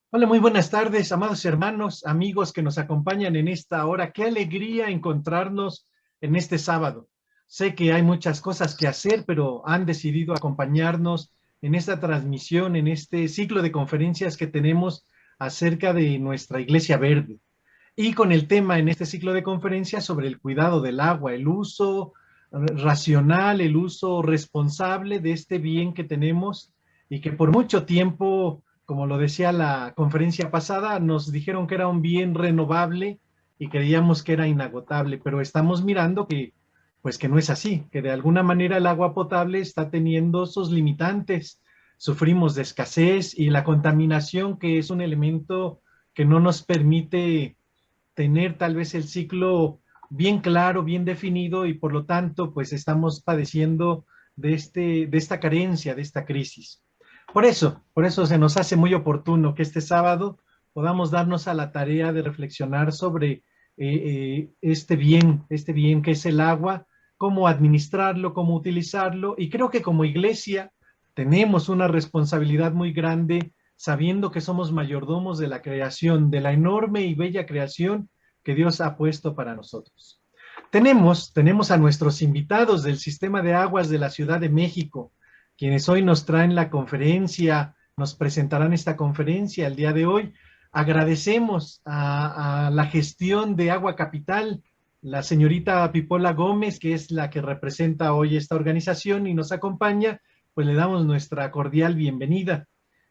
Hola, muy buenas tardes, amados hermanos, amigos que nos acompañan en esta hora. Qué alegría encontrarnos en este sábado. Sé que hay muchas cosas que hacer, pero han decidido acompañarnos en esta transmisión, en este ciclo de conferencias que tenemos acerca de nuestra Iglesia Verde. Y con el tema en este ciclo de conferencias sobre el cuidado del agua, el uso racional, el uso responsable de este bien que tenemos y que por mucho tiempo, como lo decía la conferencia pasada, nos dijeron que era un bien renovable y creíamos que era inagotable, pero estamos mirando que pues que no es así, que de alguna manera el agua potable está teniendo sus limitantes. Sufrimos de escasez y la contaminación, que es un elemento que no nos permite tener tal vez el ciclo bien claro, bien definido y por lo tanto pues estamos padeciendo de esta carencia, de esta crisis. Por eso se nos hace muy oportuno que este sábado podamos darnos a la tarea de reflexionar sobre este bien que es el agua, cómo administrarlo, cómo utilizarlo. Y creo que como iglesia tenemos una responsabilidad muy grande sabiendo que somos mayordomos de la creación, de la enorme y bella creación que Dios ha puesto para nosotros. Tenemos a nuestros invitados del Sistema de Aguas de la Ciudad de México, quienes hoy nos traen la conferencia, nos presentarán esta conferencia el día de hoy. Agradecemos a la gestión de Agua Capital, la señorita Pipola Gómez, que es la que representa hoy esta organización y nos acompaña, pues le damos nuestra cordial bienvenida.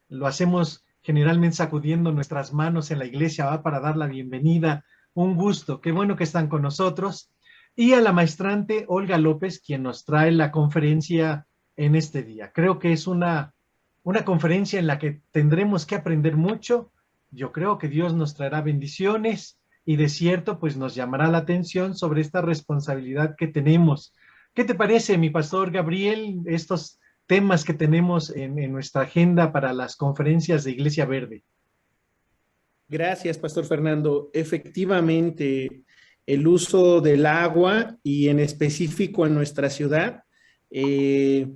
Lo hacemos generalmente sacudiendo nuestras manos en la iglesia, ¿va? Para dar la bienvenida. Un gusto, qué bueno que están con nosotros. Y a la maestrante Olga López, quien nos trae la conferencia en este día. Creo que es una conferencia en la que tendremos que aprender mucho. Yo creo que Dios nos traerá bendiciones y de cierto, pues nos llamará la atención sobre esta responsabilidad que tenemos. ¿Qué te parece, mi pastor Gabriel, estos temas que tenemos en nuestra agenda para las conferencias de Iglesia Verde? Gracias, Pastor Fernando. Efectivamente, el uso del agua y en específico en nuestra ciudad,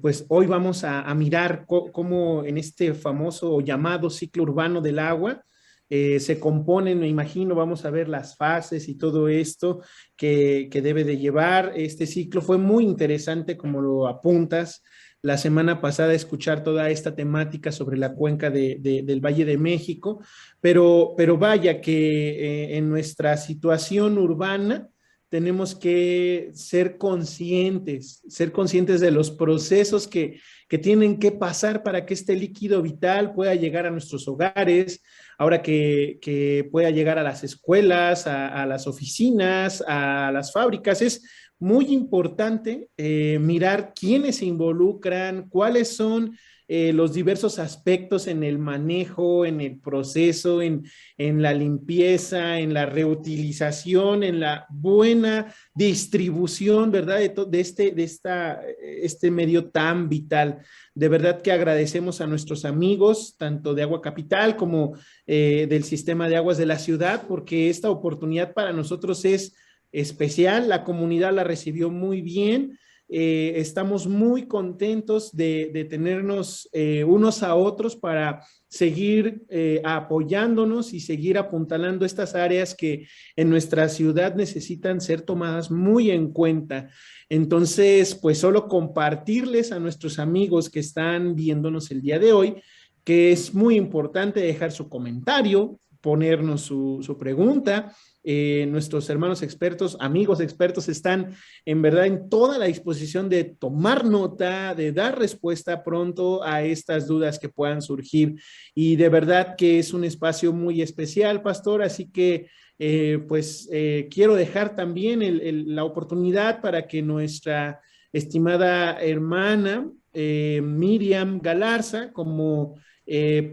pues hoy vamos a mirar cómo en este famoso llamado ciclo urbano del agua se componen, me imagino, vamos a ver las fases y todo esto que debe de llevar este ciclo. Fue muy interesante como lo apuntas la semana pasada escuchar toda esta temática sobre la cuenca del Valle de México. Pero vaya que en nuestra situación urbana tenemos que ser conscientes de los procesos que tienen que pasar para que este líquido vital pueda llegar a nuestros hogares, ahora que pueda llegar a las escuelas, a las oficinas, a las fábricas. Es muy importante mirar quiénes se involucran, cuáles son los diversos aspectos en el manejo, en el proceso, en la limpieza, en la reutilización, en la buena distribución, ¿verdad? Este medio tan vital. De verdad que agradecemos a nuestros amigos, tanto de Agua Capital como del Sistema de Aguas de la ciudad, porque esta oportunidad para nosotros es especial. La comunidad la recibió muy bien. Estamos muy contentos de tenernos unos a otros para seguir apoyándonos y seguir apuntalando estas áreas que en nuestra ciudad necesitan ser tomadas muy en cuenta. Entonces, pues solo compartirles a nuestros amigos que están viéndonos el día de hoy que es muy importante dejar su comentario, ponernos su pregunta. Nuestros hermanos expertos, amigos expertos, están en verdad en toda la disposición de tomar nota, de dar respuesta pronto a estas dudas que puedan surgir. Y de verdad que es un espacio muy especial, Pastor, así que quiero dejar también la oportunidad para que nuestra estimada hermana Miriam Galarza, como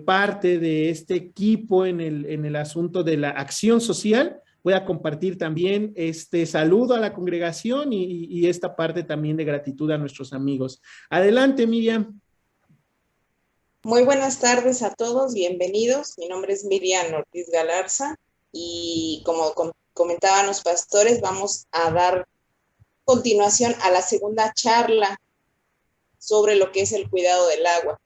parte de este equipo en el asunto de la acción social, pueda compartir también este saludo a la congregación y esta parte también de gratitud a nuestros amigos. Adelante, Miriam. Muy buenas tardes a todos, bienvenidos. Mi nombre es Miriam Ortiz Galarza y como comentaban los pastores, vamos a dar continuación a la segunda charla sobre lo que es el cuidado del agua.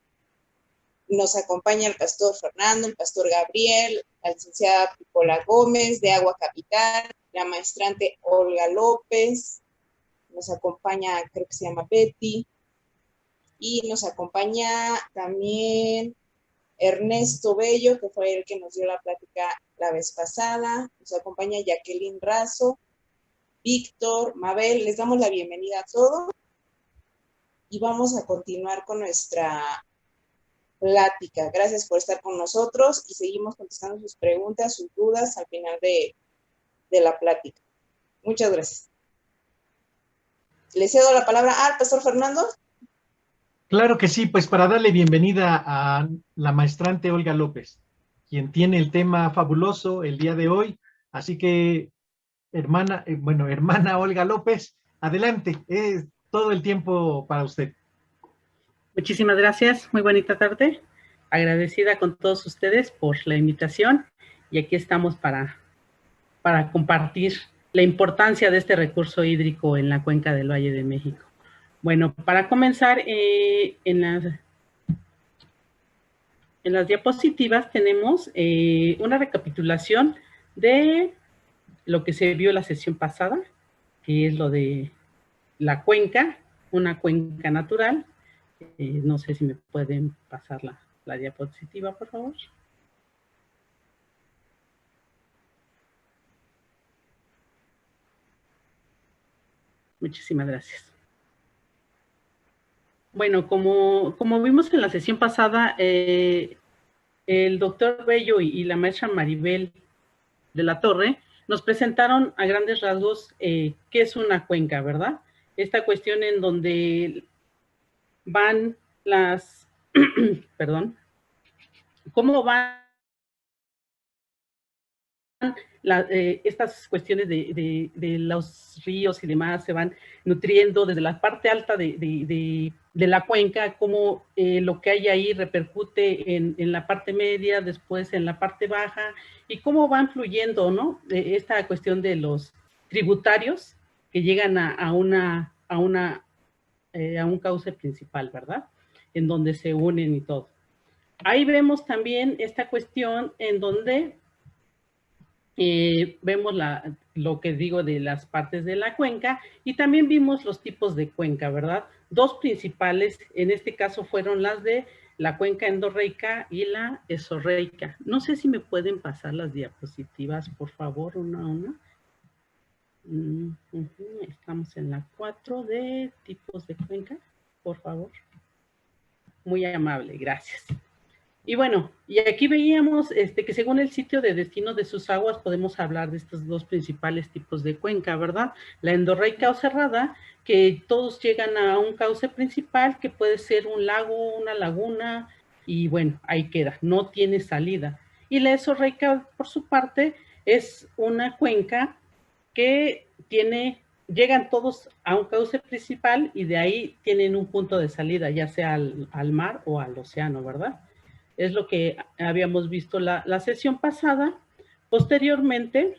nos acompaña el pastor Fernando, el pastor Gabriel, la licenciada Picola Gómez de Agua Capital, la maestrante Olga López, nos acompaña, creo que se llama Betty, y nos acompaña también Ernesto Bello, que fue el que nos dio la plática la vez pasada, nos acompaña Jacqueline Razo, Víctor, Mabel, les damos la bienvenida a todos y vamos a continuar con nuestra plática. Gracias por estar con nosotros y seguimos contestando sus preguntas, sus dudas al final de la plática. Muchas gracias. Le cedo la palabra al pastor Fernando. Claro que sí, pues para darle bienvenida a la maestrante Olga López, quien tiene el tema fabuloso el día de hoy. Así que, hermana Olga López, adelante, es todo el tiempo para usted. Muchísimas gracias, muy bonita tarde. Agradecida con todos ustedes por la invitación y aquí estamos para compartir la importancia de este recurso hídrico en la cuenca del Valle de México. Bueno, para comenzar, en las diapositivas tenemos una recapitulación de lo que se vio la sesión pasada, que es lo de la cuenca, una cuenca natural. No sé si me pueden pasar la diapositiva, por favor. Muchísimas gracias. Bueno, como vimos en la sesión pasada, el doctor Bello y la maestra Maribel de la Torre nos presentaron a grandes rasgos qué es una cuenca, ¿verdad? Esta cuestión en donde van las, perdón, cómo van estas cuestiones de los ríos y demás se van nutriendo desde la parte alta de la cuenca, cómo lo que hay ahí repercute en la parte media, después en la parte baja, y cómo van fluyendo, ¿no? Esta cuestión de los tributarios que llegan a un cauce principal, ¿verdad? En donde se unen y todo. Ahí vemos también esta cuestión en donde vemos lo que digo de las partes de la cuenca y también vimos los tipos de cuenca, ¿verdad? Dos principales, en este caso fueron las de la cuenca endorreica y la esorreica. No sé si me pueden pasar las diapositivas, por favor, una a una. Estamos en la 4 de tipos de cuenca, por favor. Muy amable, gracias. Y bueno, y aquí veíamos que según el sitio de destino de sus aguas podemos hablar de estos dos principales tipos de cuenca, ¿verdad? La endorreica o cerrada, que todos llegan a un cauce principal que puede ser un lago, una laguna, y bueno, ahí queda, no tiene salida. Y la esorreica, por su parte, es una cuenca que llegan todos a un cauce principal y de ahí tienen un punto de salida, ya sea al mar o al océano, ¿verdad? Es lo que habíamos visto la sesión pasada. Posteriormente,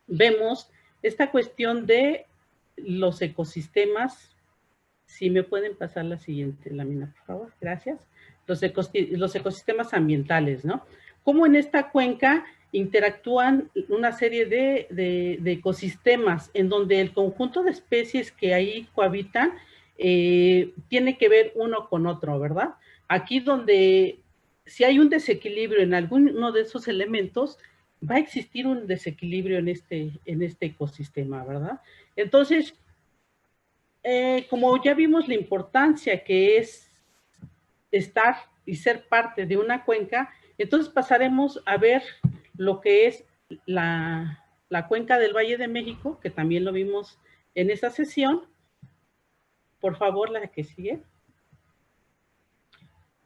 vemos esta cuestión de los ecosistemas. Si me pueden pasar la siguiente lámina, por favor. Gracias. Los ecosistemas ambientales, ¿no? Cómo en esta cuenca interactúan una serie de ecosistemas en donde el conjunto de especies que ahí cohabitan tiene que ver uno con otro, ¿verdad? Aquí donde si hay un desequilibrio en alguno de esos elementos, va a existir un desequilibrio en este ecosistema, ¿verdad? Entonces, como ya vimos la importancia que es estar y ser parte de una cuenca, entonces pasaremos a ver lo que es la cuenca del Valle de México, que también lo vimos en esa sesión. Por favor, la que sigue.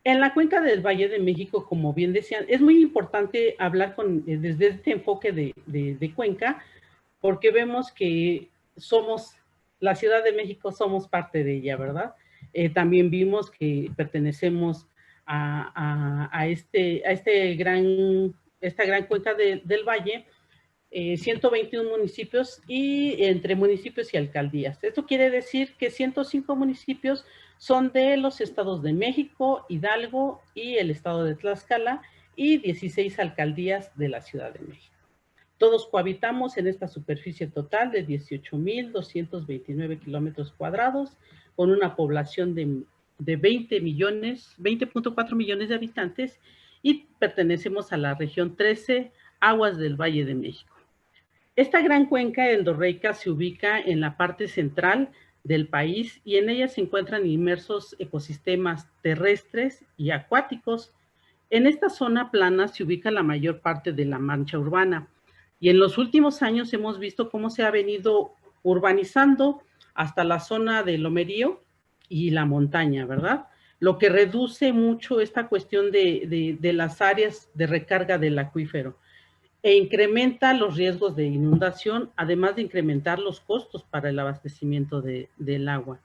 En la cuenca del Valle de México, como bien decían, es muy importante hablar desde este enfoque de cuenca, porque vemos que la Ciudad de México somos parte de ella, ¿verdad? También vimos que pertenecemos a esta gran cuenca del valle, 121 municipios y entre municipios y alcaldías. Esto quiere decir que 105 municipios son de los estados de México, Hidalgo y el estado de Tlaxcala y 16 alcaldías de la Ciudad de México. Todos cohabitamos en esta superficie total de 18,229 kilómetros cuadrados con una población de 20.4 millones de habitantes y pertenecemos a la región 13, Aguas del Valle de México. Esta gran cuenca endorreica se ubica en la parte central del país y en ella se encuentran inmersos ecosistemas terrestres y acuáticos. En esta zona plana se ubica la mayor parte de la mancha urbana y en los últimos años hemos visto cómo se ha venido urbanizando hasta la zona del lomerío y la montaña, ¿verdad? Lo que reduce mucho esta cuestión de las áreas de recarga del acuífero e incrementa los riesgos de inundación, además de incrementar los costos para el abastecimiento del agua.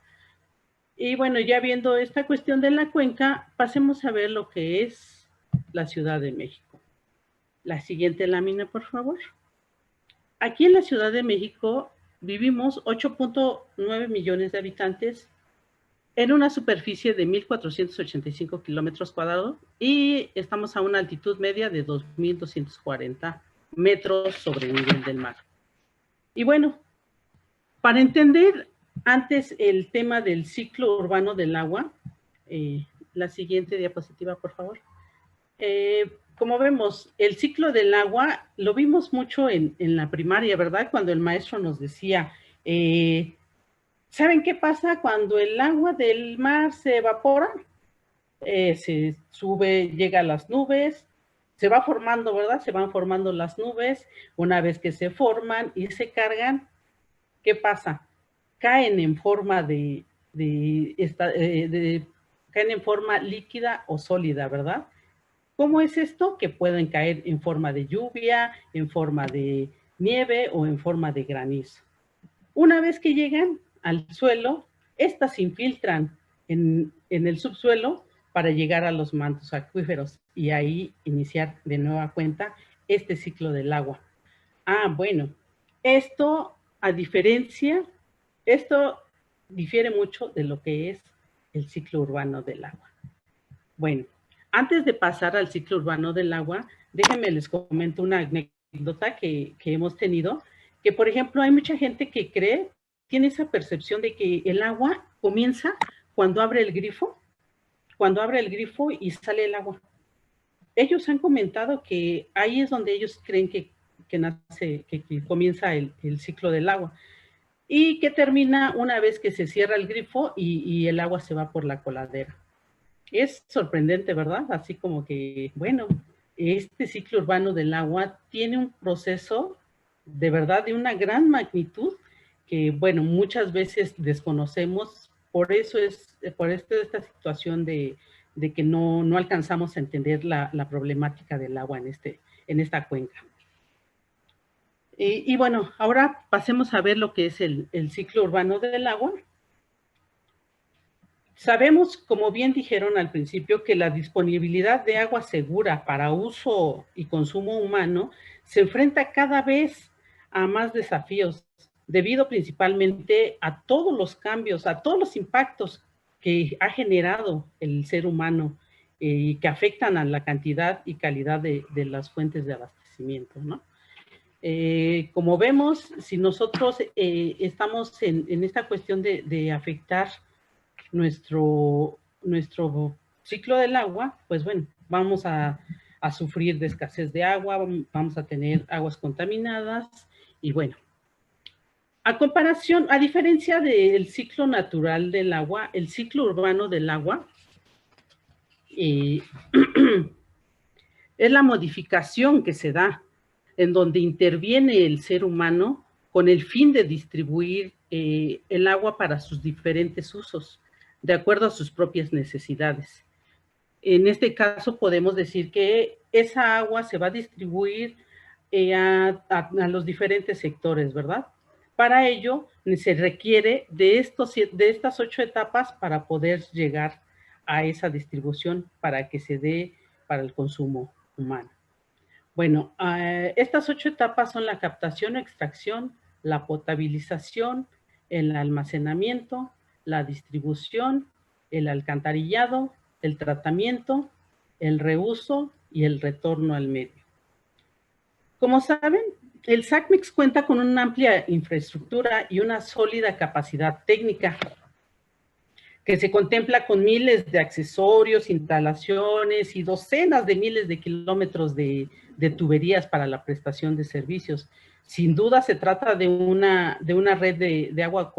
Y bueno, ya viendo esta cuestión de la cuenca, pasemos a ver lo que es la Ciudad de México. La siguiente lámina, por favor. Aquí en la Ciudad de México vivimos 8.9 millones de habitantes en una superficie de 1,485 kilómetros cuadrados y estamos a una altitud media de 2,240 metros sobre el nivel del mar. Y bueno, para entender antes el tema del ciclo urbano del agua, la siguiente diapositiva, por favor. Como vemos, el ciclo del agua lo vimos mucho en la primaria, ¿verdad? Cuando el maestro nos decía, ¿saben qué pasa cuando el agua del mar se evapora? Se sube, llega a las nubes, se va formando, ¿verdad? Se van formando las nubes. Una vez que se forman y se cargan, ¿qué pasa? Caen en forma caen en forma líquida o sólida, ¿verdad? ¿Cómo es esto? Que pueden caer en forma de lluvia, en forma de nieve o en forma de granizo. Una vez que llegan al suelo, estas se infiltran en el subsuelo para llegar a los mantos acuíferos y ahí iniciar de nueva cuenta este ciclo del agua. Bueno, esto difiere mucho de lo que es el ciclo urbano del agua. Bueno, antes de pasar al ciclo urbano del agua, déjenme les comento una anécdota que hemos tenido, que por ejemplo hay mucha gente que tiene esa percepción de que el agua comienza cuando abre el grifo y sale el agua. Ellos han comentado que ahí es donde ellos creen que comienza el ciclo del agua y que termina una vez que se cierra el grifo y el agua se va por la coladera. Es sorprendente, ¿verdad? Así como que, bueno, este ciclo urbano del agua tiene un proceso de verdad de una gran magnitud que, bueno, muchas veces desconocemos. Por eso esta situación de que no alcanzamos a entender la problemática del agua en esta cuenca. Y bueno, ahora pasemos a ver lo que es el ciclo urbano del agua. Sabemos, como bien dijeron al principio, que la disponibilidad de agua segura para uso y consumo humano se enfrenta cada vez a más desafíos, debido principalmente a todos los cambios, a todos los impactos que ha generado el ser humano y que afectan a la cantidad y calidad de las fuentes de abastecimiento, ¿no? Como vemos, si nosotros estamos en esta cuestión de afectar nuestro ciclo del agua, pues bueno, vamos a sufrir de escasez de agua, vamos a tener aguas contaminadas y bueno, a diferencia del ciclo natural del agua, el ciclo urbano del agua es la modificación que se da en donde interviene el ser humano con el fin de distribuir el agua para sus diferentes usos, de acuerdo a sus propias necesidades. En este caso podemos decir que esa agua se va a distribuir a los diferentes sectores, ¿verdad? Para ello se requiere de estas 8 etapas para poder llegar a esa distribución para que se dé para el consumo humano. Bueno, estas 8 etapas son la captación o extracción, la potabilización, el almacenamiento, la distribución, el alcantarillado, el tratamiento, el reuso y el retorno al medio. Como saben, el SACMEX cuenta con una amplia infraestructura y una sólida capacidad técnica que se contempla con miles de accesorios, instalaciones y docenas de miles de kilómetros de tuberías para la prestación de servicios. Sin duda se trata de una red de agua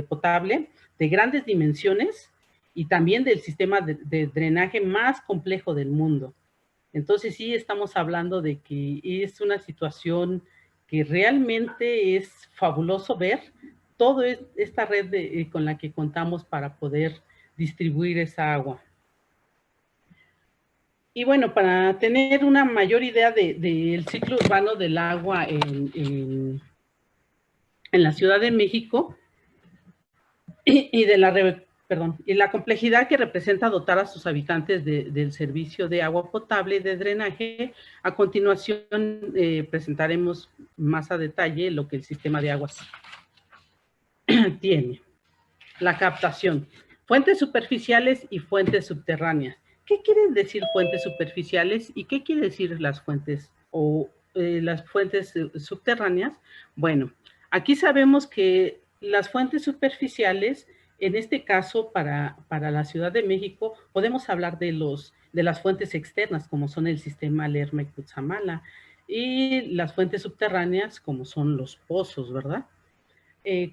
potable de grandes dimensiones y también del sistema de drenaje más complejo del mundo. Entonces sí estamos hablando de que es una situación que realmente es fabuloso ver toda esta red con la que contamos para poder distribuir esa agua. Y bueno, para tener una mayor idea del ciclo urbano del agua en la Ciudad de México y de la complejidad que representa dotar a sus habitantes del servicio de agua potable y de drenaje, a continuación presentaremos más a detalle lo que el sistema de aguas tiene. La captación. Fuentes superficiales y fuentes subterráneas. ¿Qué quieren decir fuentes superficiales y qué quiere decir las fuentes subterráneas? Bueno, aquí sabemos que las fuentes superficiales, en este caso para la Ciudad de México, podemos hablar de las fuentes externas, como son el sistema Lerma-Cutzamala, y las fuentes subterráneas, como son los pozos, ¿verdad?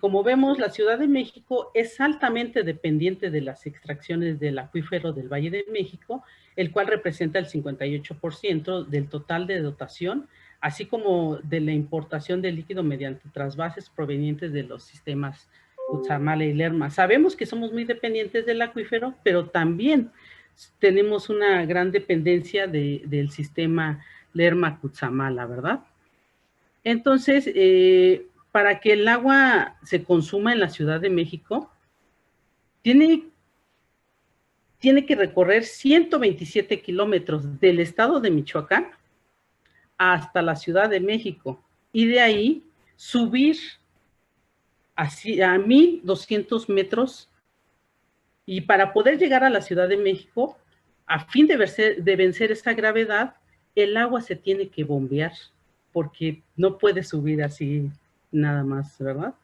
Como vemos, la Ciudad de México es altamente dependiente de las extracciones del acuífero del Valle de México, el cual representa el 58% del total de dotación, así como de la importación de líquido mediante trasvases provenientes de los sistemas Cutzamala y Lerma. Sabemos que somos muy dependientes del acuífero, pero también tenemos una gran dependencia del sistema Lerma-Cutzamala, ¿verdad? Entonces, para que el agua se consuma en la Ciudad de México, tiene que recorrer 127 kilómetros del estado de Michoacán hasta la Ciudad de México y de ahí subir a 1,200 metros, y para poder llegar a la Ciudad de México, a fin de vencer esa gravedad, el agua se tiene que bombear, porque no puede subir así nada más, ¿verdad?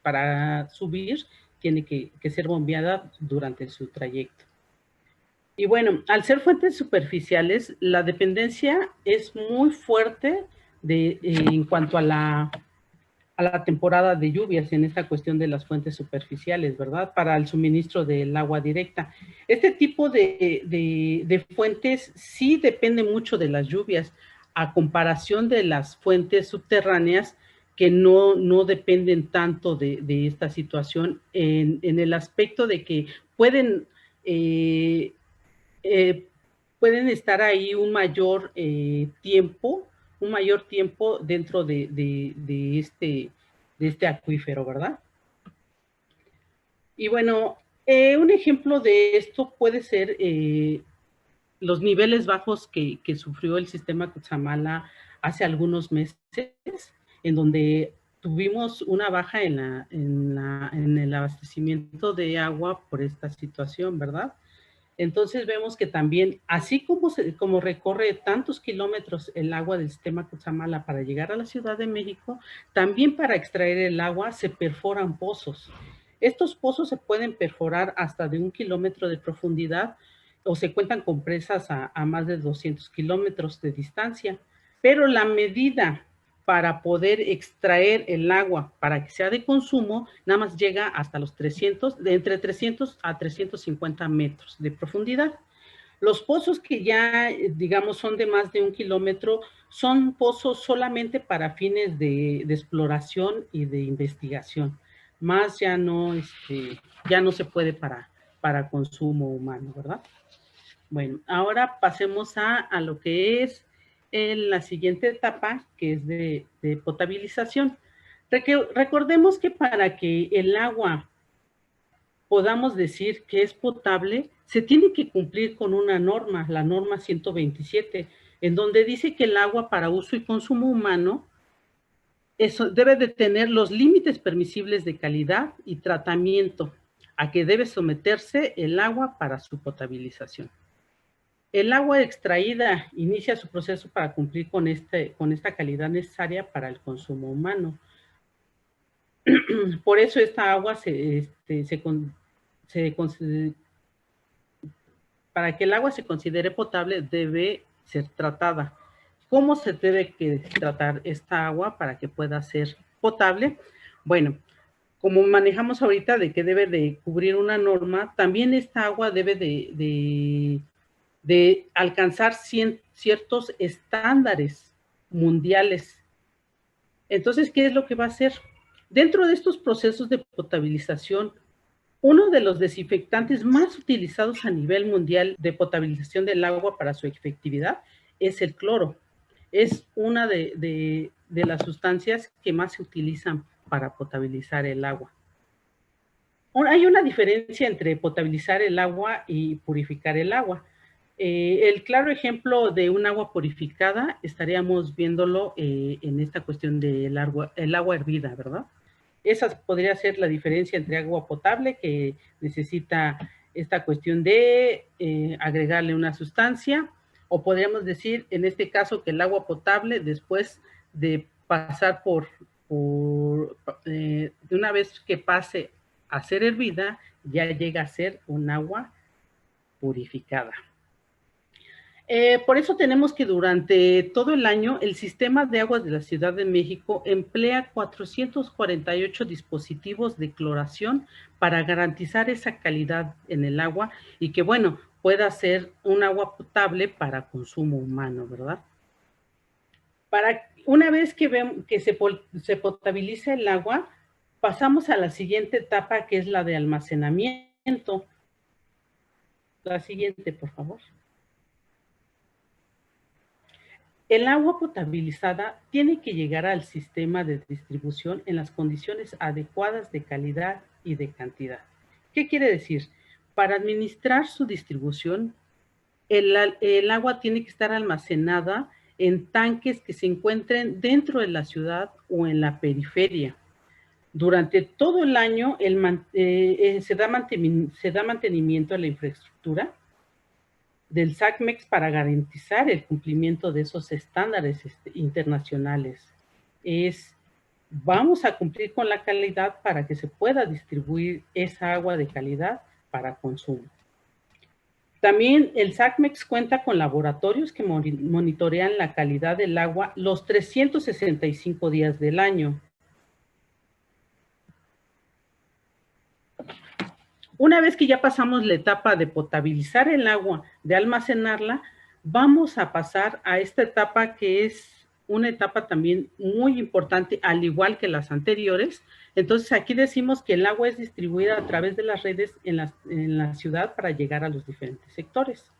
Para subir, tiene que ser bombeada durante su trayecto. Y bueno, al ser fuentes superficiales, la dependencia es muy fuerte en cuanto a la temporada de lluvias, en esta cuestión de las fuentes superficiales, ¿verdad? Para el suministro del agua directa. Este tipo de fuentes sí depende mucho de las lluvias, a comparación de las fuentes subterráneas, que no dependen tanto de esta situación, en el aspecto de que pueden estar ahí un mayor tiempo dentro de este acuífero, ¿verdad? Y bueno, un ejemplo de esto puede ser los niveles bajos que sufrió el sistema Cutzamala hace algunos meses, en donde tuvimos una baja en el abastecimiento de agua por esta situación, ¿verdad? Entonces vemos que también, así como recorre tantos kilómetros el agua del sistema Cutzamala para llegar a la Ciudad de México, también para extraer el agua se perforan pozos. Estos pozos se pueden perforar hasta de 1 kilómetro de profundidad, o se cuentan con presas a más de 200 kilómetros de distancia, pero la medida para poder extraer el agua para que sea de consumo, nada más llega hasta los entre 300 a 350 metros de profundidad. Los pozos que ya, digamos, son de más de 1 kilómetro, son pozos solamente para fines de exploración y de investigación. Más ya no se puede para consumo humano, ¿verdad? Bueno, ahora pasemos a lo que es la siguiente etapa, que es de potabilización. Recordemos que para que el agua podamos decir que es potable, se tiene que cumplir con una norma, la norma 127, en donde dice que el agua para uso y consumo humano eso debe de tener los límites permisibles de calidad y tratamiento a que debe someterse el agua para su potabilización. El agua extraída inicia su proceso para cumplir con esta calidad necesaria para el consumo humano. Por eso esta agua para que el agua se considere potable debe ser tratada. ¿Cómo se debe tratar esta agua para que pueda ser potable? Bueno, como manejamos ahorita de que debe de cubrir una norma, también esta agua debe de alcanzar ciertos estándares mundiales. Entonces, ¿qué es lo que va a hacer? Dentro de estos procesos de potabilización, uno de los desinfectantes más utilizados a nivel mundial de potabilización del agua para su efectividad es el cloro. Es una de las sustancias que más se utilizan para potabilizar el agua. Hay una diferencia entre potabilizar el agua y purificar el agua. El claro ejemplo de un agua purificada estaríamos viéndolo en esta cuestión del agua hervida, ¿verdad? Esa podría ser la diferencia entre agua potable, que necesita esta cuestión de agregarle una sustancia, o podríamos decir, en este caso, que el agua potable, después de pasar de una vez que pase a ser hervida, ya llega a ser un agua purificada. Por eso tenemos que durante todo el año el sistema de aguas de la Ciudad de México emplea 448 dispositivos de cloración para garantizar esa calidad en el agua y que, bueno, pueda ser un agua potable para consumo humano, ¿verdad? Una vez que se potabiliza el agua, pasamos a la siguiente etapa, que es la de almacenamiento. La siguiente, por favor. El agua potabilizada tiene que llegar al sistema de distribución en las condiciones adecuadas de calidad y de cantidad. ¿Qué quiere decir? Para administrar su distribución, el agua tiene que estar almacenada en tanques que se encuentren dentro de la ciudad o en la periferia. Durante todo el año se da mantenimiento a la infraestructura del SACMEX para garantizar el cumplimiento de esos estándares internacionales. Vamos a cumplir con la calidad para que se pueda distribuir esa agua de calidad para consumo. También el SACMEX cuenta con laboratorios que monitorean la calidad del agua los 365 días del año. Una vez que ya pasamos la etapa de potabilizar el agua, de almacenarla, vamos a pasar a esta etapa que es una etapa también muy importante, al igual que las anteriores. Entonces, aquí decimos que el agua es distribuida a través de las redes en la ciudad para llegar a los diferentes sectores.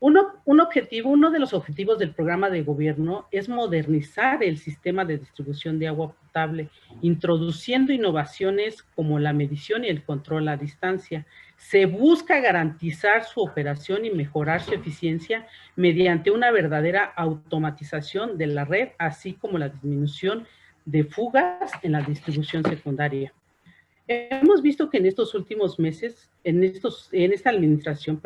Uno de los objetivos del programa de gobierno es modernizar el sistema de distribución de agua potable, introduciendo innovaciones como la medición y el control a distancia. Se busca garantizar su operación y mejorar su eficiencia mediante una verdadera automatización de la red, así como la disminución de fugas en la distribución secundaria. Hemos visto que en estos últimos meses, en esta administración,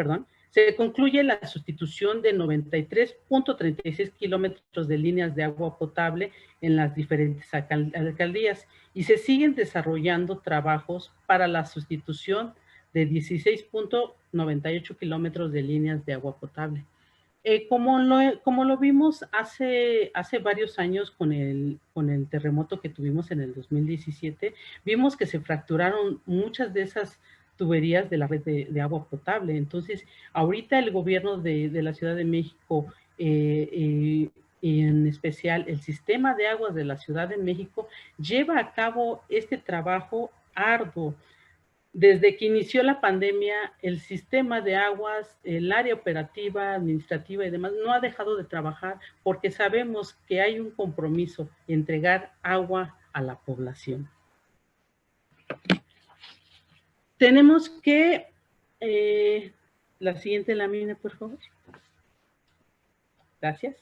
se concluye la sustitución de 93.36 kilómetros de líneas de agua potable en las diferentes alcaldías y se siguen desarrollando trabajos para la sustitución de 16.98 kilómetros de líneas de agua potable. Como lo vimos hace varios años con el terremoto que tuvimos en el 2017, vimos que se fracturaron muchas de esas tuberías de la red de agua potable. Entonces, ahorita el gobierno de la Ciudad de México, y en especial el sistema de aguas de la Ciudad de México, lleva a cabo este trabajo arduo. Desde que inició la pandemia, el sistema de aguas, el área operativa, administrativa y demás, no ha dejado de trabajar porque sabemos que hay un compromiso de entregar agua a la población. Tenemos que... la siguiente lámina, por favor. Gracias.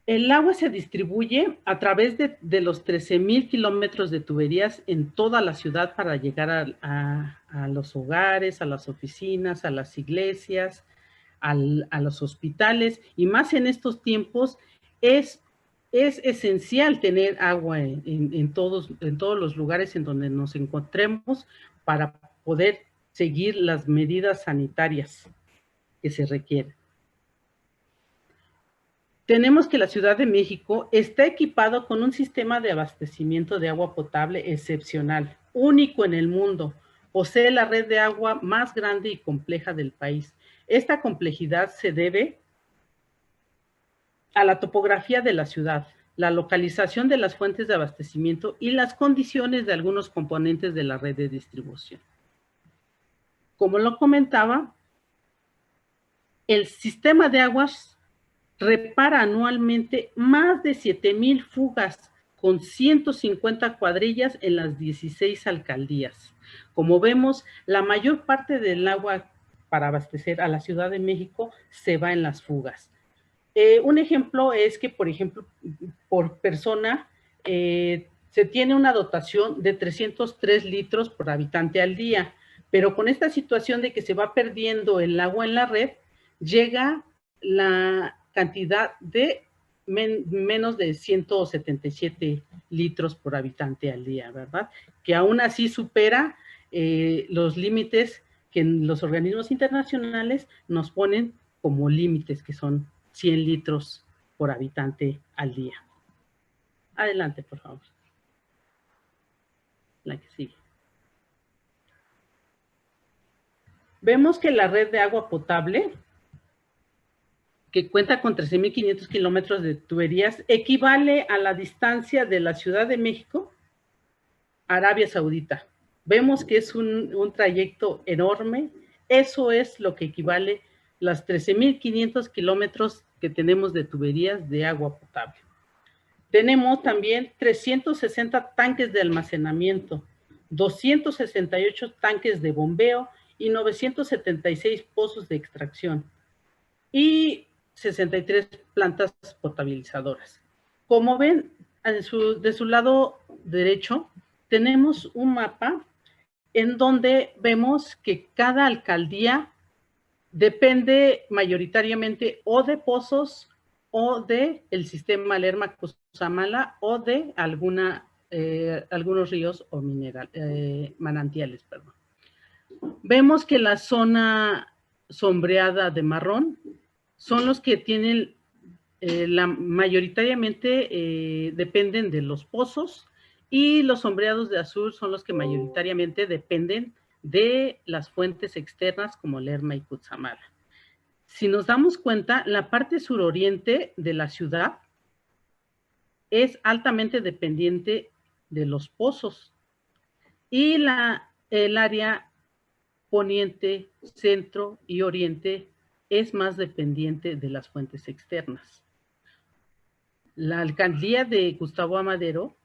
El agua se distribuye a través de los 13,000 kilómetros de tuberías en toda la ciudad para llegar a los hogares, a las oficinas, a las iglesias, a los hospitales, y más en estos tiempos es esencial tener agua en todos los lugares en donde nos encontremos para poder seguir las medidas sanitarias que se requieren. Tenemos que la Ciudad de México está equipado con un sistema de abastecimiento de agua potable excepcional, único en el mundo. Posee la red de agua más grande y compleja del país. Esta complejidad se debe a la topografía de la ciudad, la localización de las fuentes de abastecimiento y las condiciones de algunos componentes de la red de distribución. Como lo comentaba, el sistema de aguas repara anualmente más de 7,000 fugas con 150 cuadrillas en las 16 alcaldías. Como vemos, la mayor parte del agua para abastecer a la Ciudad de México se va en las fugas. Un ejemplo es que, por ejemplo, por persona se tiene una dotación de 303 litros por habitante al día, pero con esta situación de que se va perdiendo el agua en la red, llega la cantidad de menos de 177 litros por habitante al día, ¿verdad? Que aún así supera los límites que los organismos internacionales nos ponen como límites, que son 100 litros por habitante al día. Adelante, por favor. La que sigue. Vemos que la red de agua potable, que cuenta con 13,500 kilómetros de tuberías, equivale a la distancia de la Ciudad de México a Arabia Saudita. Vemos que es un trayecto enorme. Eso es lo que equivale las 13,500 kilómetros que tenemos de tuberías de agua potable. Tenemos también 360 tanques de almacenamiento, 268 tanques de bombeo y 976 pozos de extracción y 63 plantas potabilizadoras. Como ven, de su lado derecho tenemos un mapa en donde vemos que cada alcaldía depende mayoritariamente o de pozos o de el sistema Lerma-Cutzamala o de algunos ríos o manantiales, perdón. Vemos que la zona sombreada de marrón son los que tienen mayoritariamente dependen de los pozos, y los sombreados de azul son los que mayoritariamente dependen de las fuentes externas como Lerma y Cutzamala. Si nos damos cuenta, la parte suroriente de la ciudad es altamente dependiente de los pozos, y el área poniente, centro y oriente es más dependiente de las fuentes externas. La alcaldía de Gustavo Amadero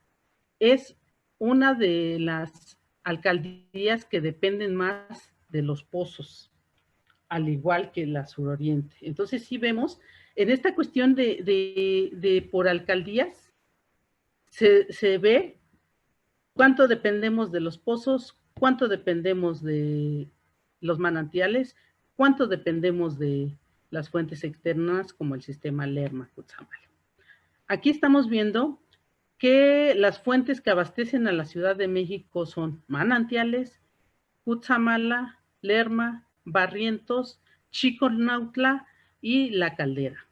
es una de las alcaldías que dependen más de los pozos, al igual que la suroriente. Entonces sí vemos, en esta cuestión de por alcaldías, se ve cuánto dependemos de los pozos, cuánto dependemos de los manantiales, cuánto dependemos de las fuentes externas como el sistema Lerma-Cutzamala. Aquí estamos viendo que las fuentes que abastecen a la Ciudad de México son manantiales, Cutzamala, Lerma, Barrientos, Chiconautla y La Caldera.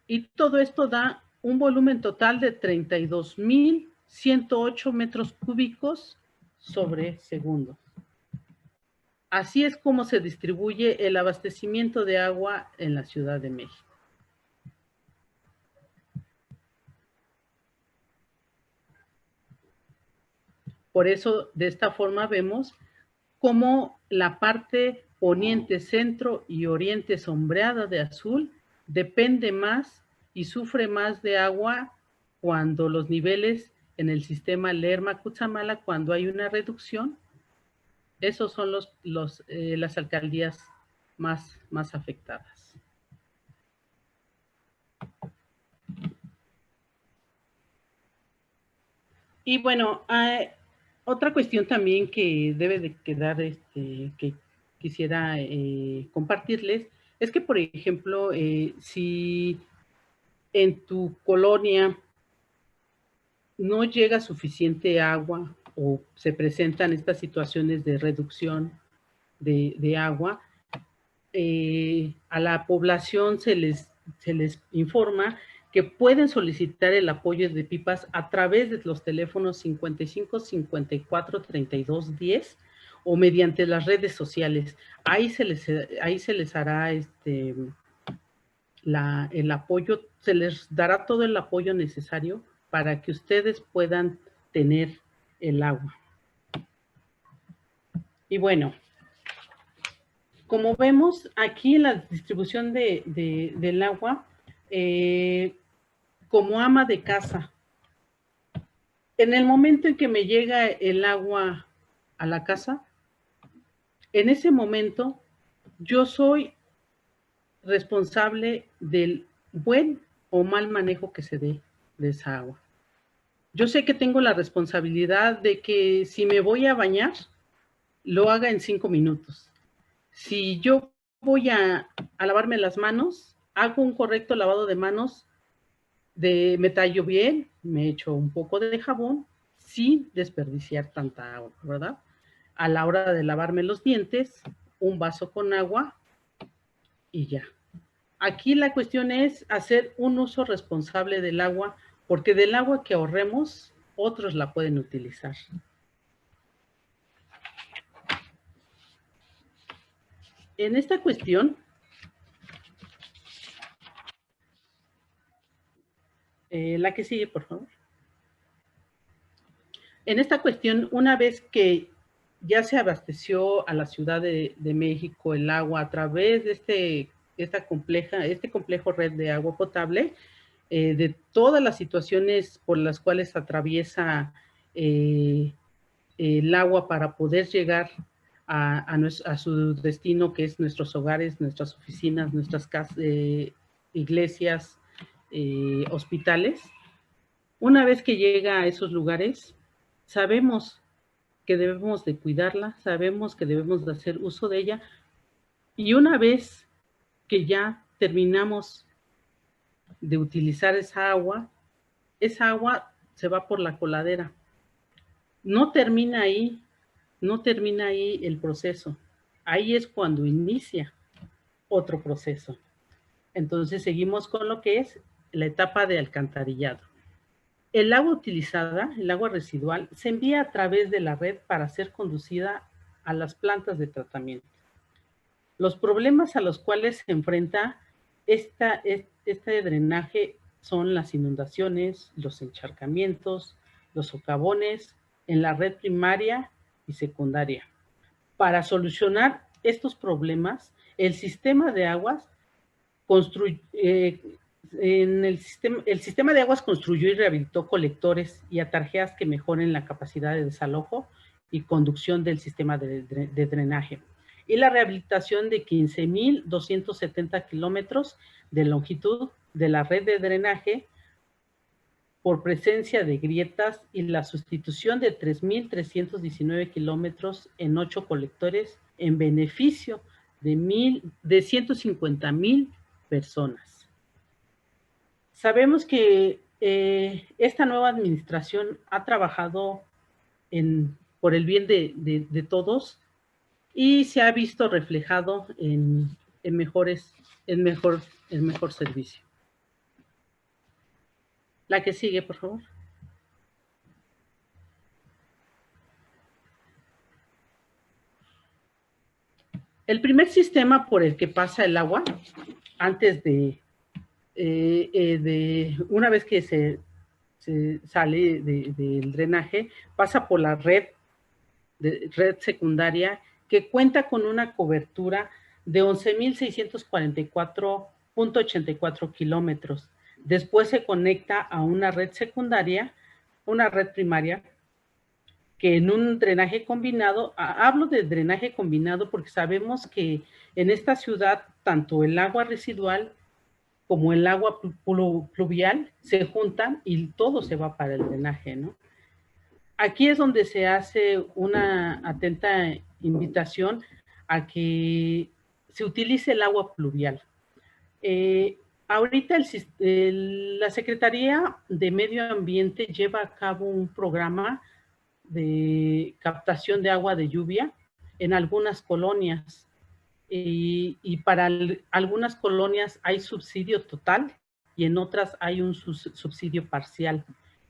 Y todo esto da un volumen total de 32,108 metros cúbicos sobre segundo. Así es como se distribuye el abastecimiento de agua en la Ciudad de México. Por eso, de esta forma vemos cómo la parte poniente, centro y oriente sombreada de azul depende más y sufre más de agua cuando los niveles en el sistema Lerma-Cutzamala, cuando hay una reducción, Esos son las alcaldías más afectadas. Y bueno, otra cuestión también que debe de quedar, que quisiera compartirles, es que, por ejemplo, si en tu colonia no llega suficiente agua o se presentan estas situaciones de reducción de agua, a la población se les informa que pueden solicitar el apoyo de pipas a través de los teléfonos 55 54 32 10 o mediante las redes sociales. Ahí se les hará el apoyo, se les dará todo el apoyo necesario para que ustedes puedan tener el agua. Y bueno, como vemos aquí en la distribución del agua, como ama de casa, en el momento en que me llega el agua a la casa, en ese momento yo soy responsable del buen o mal manejo que se dé de esa agua. Yo sé que tengo la responsabilidad de que si me voy a bañar, lo haga en 5 minutos. Si yo voy a lavarme las manos, hago un correcto lavado de manos, me tallo bien, me echo un poco de jabón, sin desperdiciar tanta agua, ¿verdad? A la hora de lavarme los dientes, un vaso con agua y ya. Aquí la cuestión es hacer un uso responsable del agua, porque del agua que ahorremos, otros la pueden utilizar. En esta cuestión, la que sigue, por favor. En esta cuestión, una vez que ya se abasteció a la Ciudad de México el agua a través de este complejo red de agua potable, de todas las situaciones por las cuales atraviesa el agua para poder llegar a su destino, que es nuestros hogares, nuestras oficinas, nuestras casas, iglesias, hospitales. Una vez que llega a esos lugares, sabemos que debemos de cuidarla, sabemos que debemos de hacer uso de ella, y una vez que ya terminamos de utilizar esa agua se va por la coladera. No termina ahí el proceso. Ahí es cuando inicia otro proceso. Entonces seguimos con lo que es la etapa de alcantarillado. El agua utilizada, el agua residual, se envía a través de la red para ser conducida a las plantas de tratamiento. Los problemas a los cuales se enfrenta este drenaje son las inundaciones, los encharcamientos, los socavones en la red primaria y secundaria. Para solucionar estos problemas, el sistema de aguas el sistema de aguas construyó y rehabilitó colectores y atarjeas que mejoren la capacidad de desalojo y conducción del sistema de drenaje, y la rehabilitación de 15,270 kilómetros de longitud de la red de drenaje por presencia de grietas, y la sustitución de 3,319 kilómetros en 8 colectores en beneficio de 150,000 personas. Sabemos que esta nueva administración ha trabajado por el bien de todos, y se ha visto reflejado en mejor servicio. La que sigue, por favor. El primer sistema por el que pasa el agua, antes una vez que se sale del drenaje, pasa por la red secundaria, que cuenta con una cobertura de 11,644.84 kilómetros. Después se conecta a una red secundaria, una red primaria, que en un drenaje combinado, hablo de drenaje combinado porque sabemos que en esta ciudad tanto el agua residual como el agua pluvial se juntan y todo se va para el drenaje, ¿no? Aquí es donde se hace una atenta invitación a que se utilice el agua pluvial. Ahorita la Secretaría de Medio Ambiente lleva a cabo un programa de captación de agua de lluvia en algunas colonias. Y para algunas colonias hay subsidio total y en otras hay un subsidio parcial.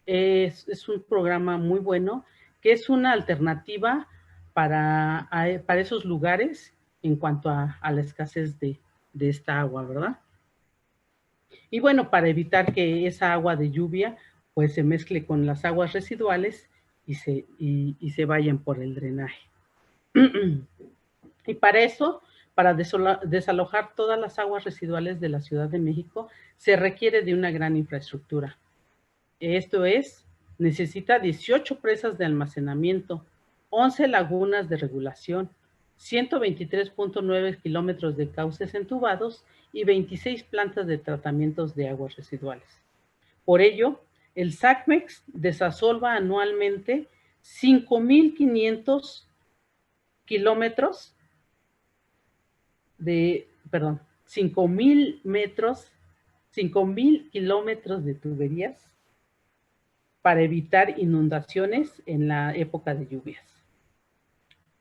Es un programa muy bueno, que es una alternativa para esos lugares en cuanto a la escasez de esta agua, ¿verdad? Y bueno, para evitar que esa agua de lluvia pues se mezcle con las aguas residuales y se vayan por el drenaje. Y para eso, para desalojar todas las aguas residuales de la Ciudad de México, se requiere de una gran infraestructura. Esto es, necesita 18 presas de almacenamiento, 11 lagunas de regulación, 123.9 kilómetros de cauces entubados y 26 plantas de tratamientos de aguas residuales. Por ello, el SACMEX desasolva anualmente 5.500 kilómetros 5.000 kilómetros de tuberías para evitar inundaciones en la época de lluvias.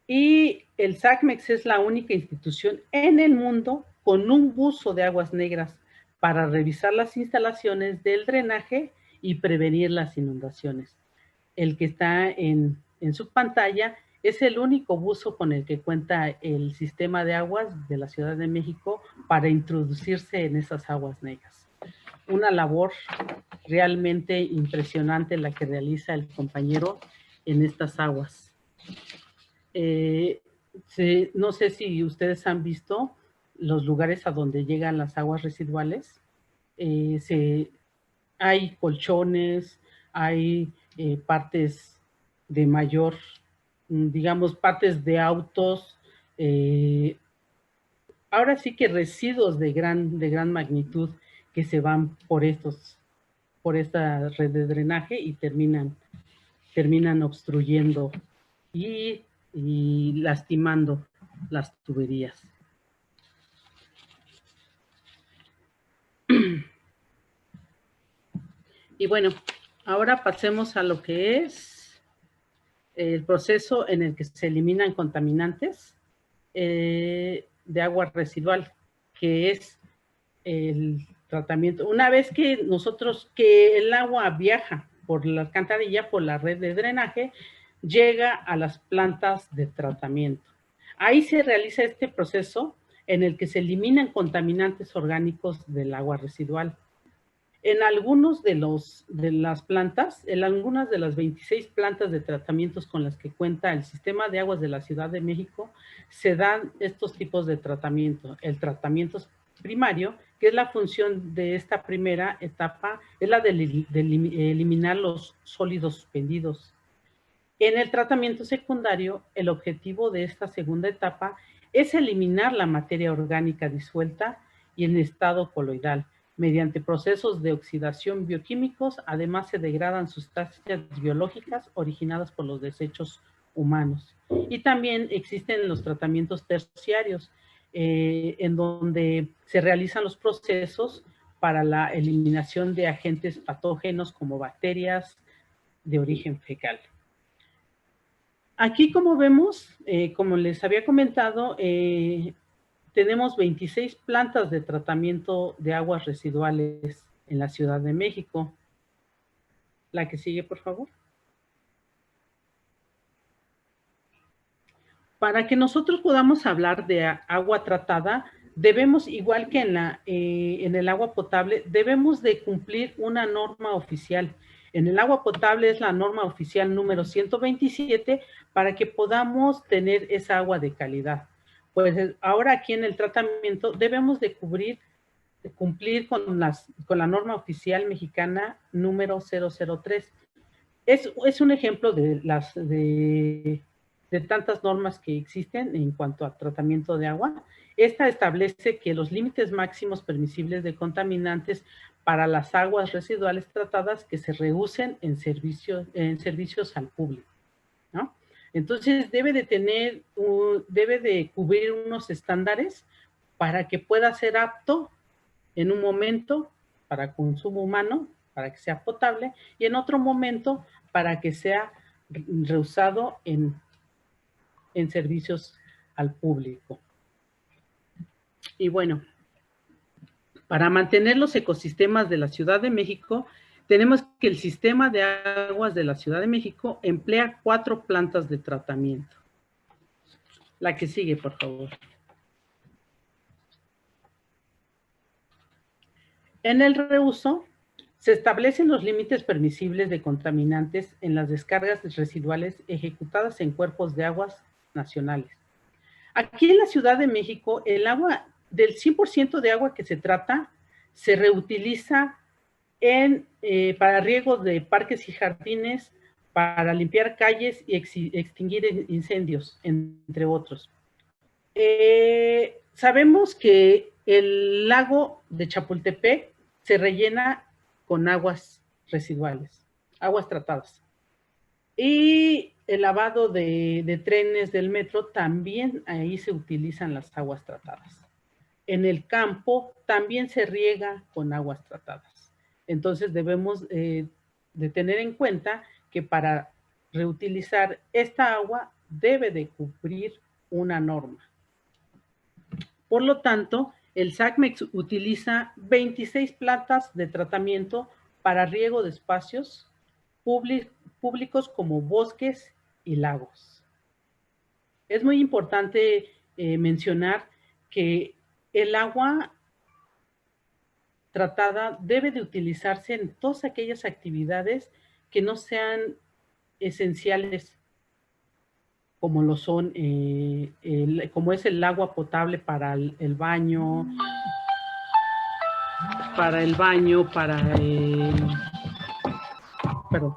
Y el SACMEX es la única institución en el mundo con un buzo de aguas negras para revisar las instalaciones del drenaje y prevenir las inundaciones. El que está en su pantalla es el único buzo con el que cuenta el sistema de aguas de la Ciudad de México para introducirse en esas aguas negras. Una labor realmente impresionante la que realiza el compañero en estas aguas. No sé si ustedes han visto los lugares a donde llegan las aguas residuales. Hay colchones, hay partes de mayor, digamos, partes de autos, ahora sí que residuos de gran magnitud que se van por esta red de drenaje y terminan obstruyendo y lastimando las tuberías. Y bueno, ahora pasemos a lo que es el proceso en el que se eliminan contaminantes de agua residual, que es el tratamiento. Una vez que el agua viaja por la alcantarilla, por la red de drenaje, llega a las plantas de tratamiento. Ahí se realiza este proceso en el que se eliminan contaminantes orgánicos del agua residual. En algunas de las 26 plantas de tratamientos con las que cuenta el sistema de aguas de la Ciudad de México, se dan estos tipos de tratamiento. El tratamiento primario, que es la función de esta primera etapa, es la de eliminar los sólidos suspendidos. En el tratamiento secundario, el objetivo de esta segunda etapa es eliminar la materia orgánica disuelta y en estado coloidal. Mediante procesos de oxidación bioquímicos, además se degradan sustancias biológicas originadas por los desechos humanos. Y también existen los tratamientos terciarios, en donde se realizan los procesos para la eliminación de agentes patógenos como bacterias de origen fecal. Aquí, como vemos, como les había comentado, tenemos 26 plantas de tratamiento de aguas residuales en la Ciudad de México. La que sigue, por favor. Para que nosotros podamos hablar de agua tratada, debemos, igual que en el agua potable, debemos de cumplir una norma oficial. En el agua potable es la norma oficial número 127 para que podamos tener esa agua de calidad. Pues ahora aquí en el tratamiento debemos de cumplir con la norma oficial mexicana número 003. Es un ejemplo de tantas normas que existen en cuanto a tratamiento de agua. Esta establece que los límites máximos permisibles de contaminantes para las aguas residuales tratadas que se reusen en servicios al público, ¿no? Entonces debe de cubrir unos estándares para que pueda ser apto en un momento para consumo humano, para que sea potable, y en otro momento para que sea reusado en servicios al público. Y bueno, para mantener los ecosistemas de la Ciudad de México, tenemos que el sistema de aguas de la Ciudad de México emplea 4 plantas de tratamiento. La que sigue, por favor. En el reuso, se establecen los límites permisibles de contaminantes en las descargas residuales ejecutadas en cuerpos de aguas nacionales. Aquí en la Ciudad de México, el agua, del 100% de agua que se trata, se reutiliza para riego de parques y jardines, para limpiar calles y extinguir incendios, entre otros. Sabemos que el lago de Chapultepec se rellena con aguas residuales, aguas tratadas. Y el lavado de trenes del metro, también ahí se utilizan las aguas tratadas. En el campo también se riega con aguas tratadas. Entonces debemos de tener en cuenta que para reutilizar esta agua debe de cumplir una norma. Por lo tanto, el SACMEX utiliza 26 plantas de tratamiento para riego de espacios públicos como bosques y lagos. Es muy importante mencionar que el agua tratada debe de utilizarse en todas aquellas actividades que no sean esenciales, como lo son, como es el agua potable para el baño, perdón.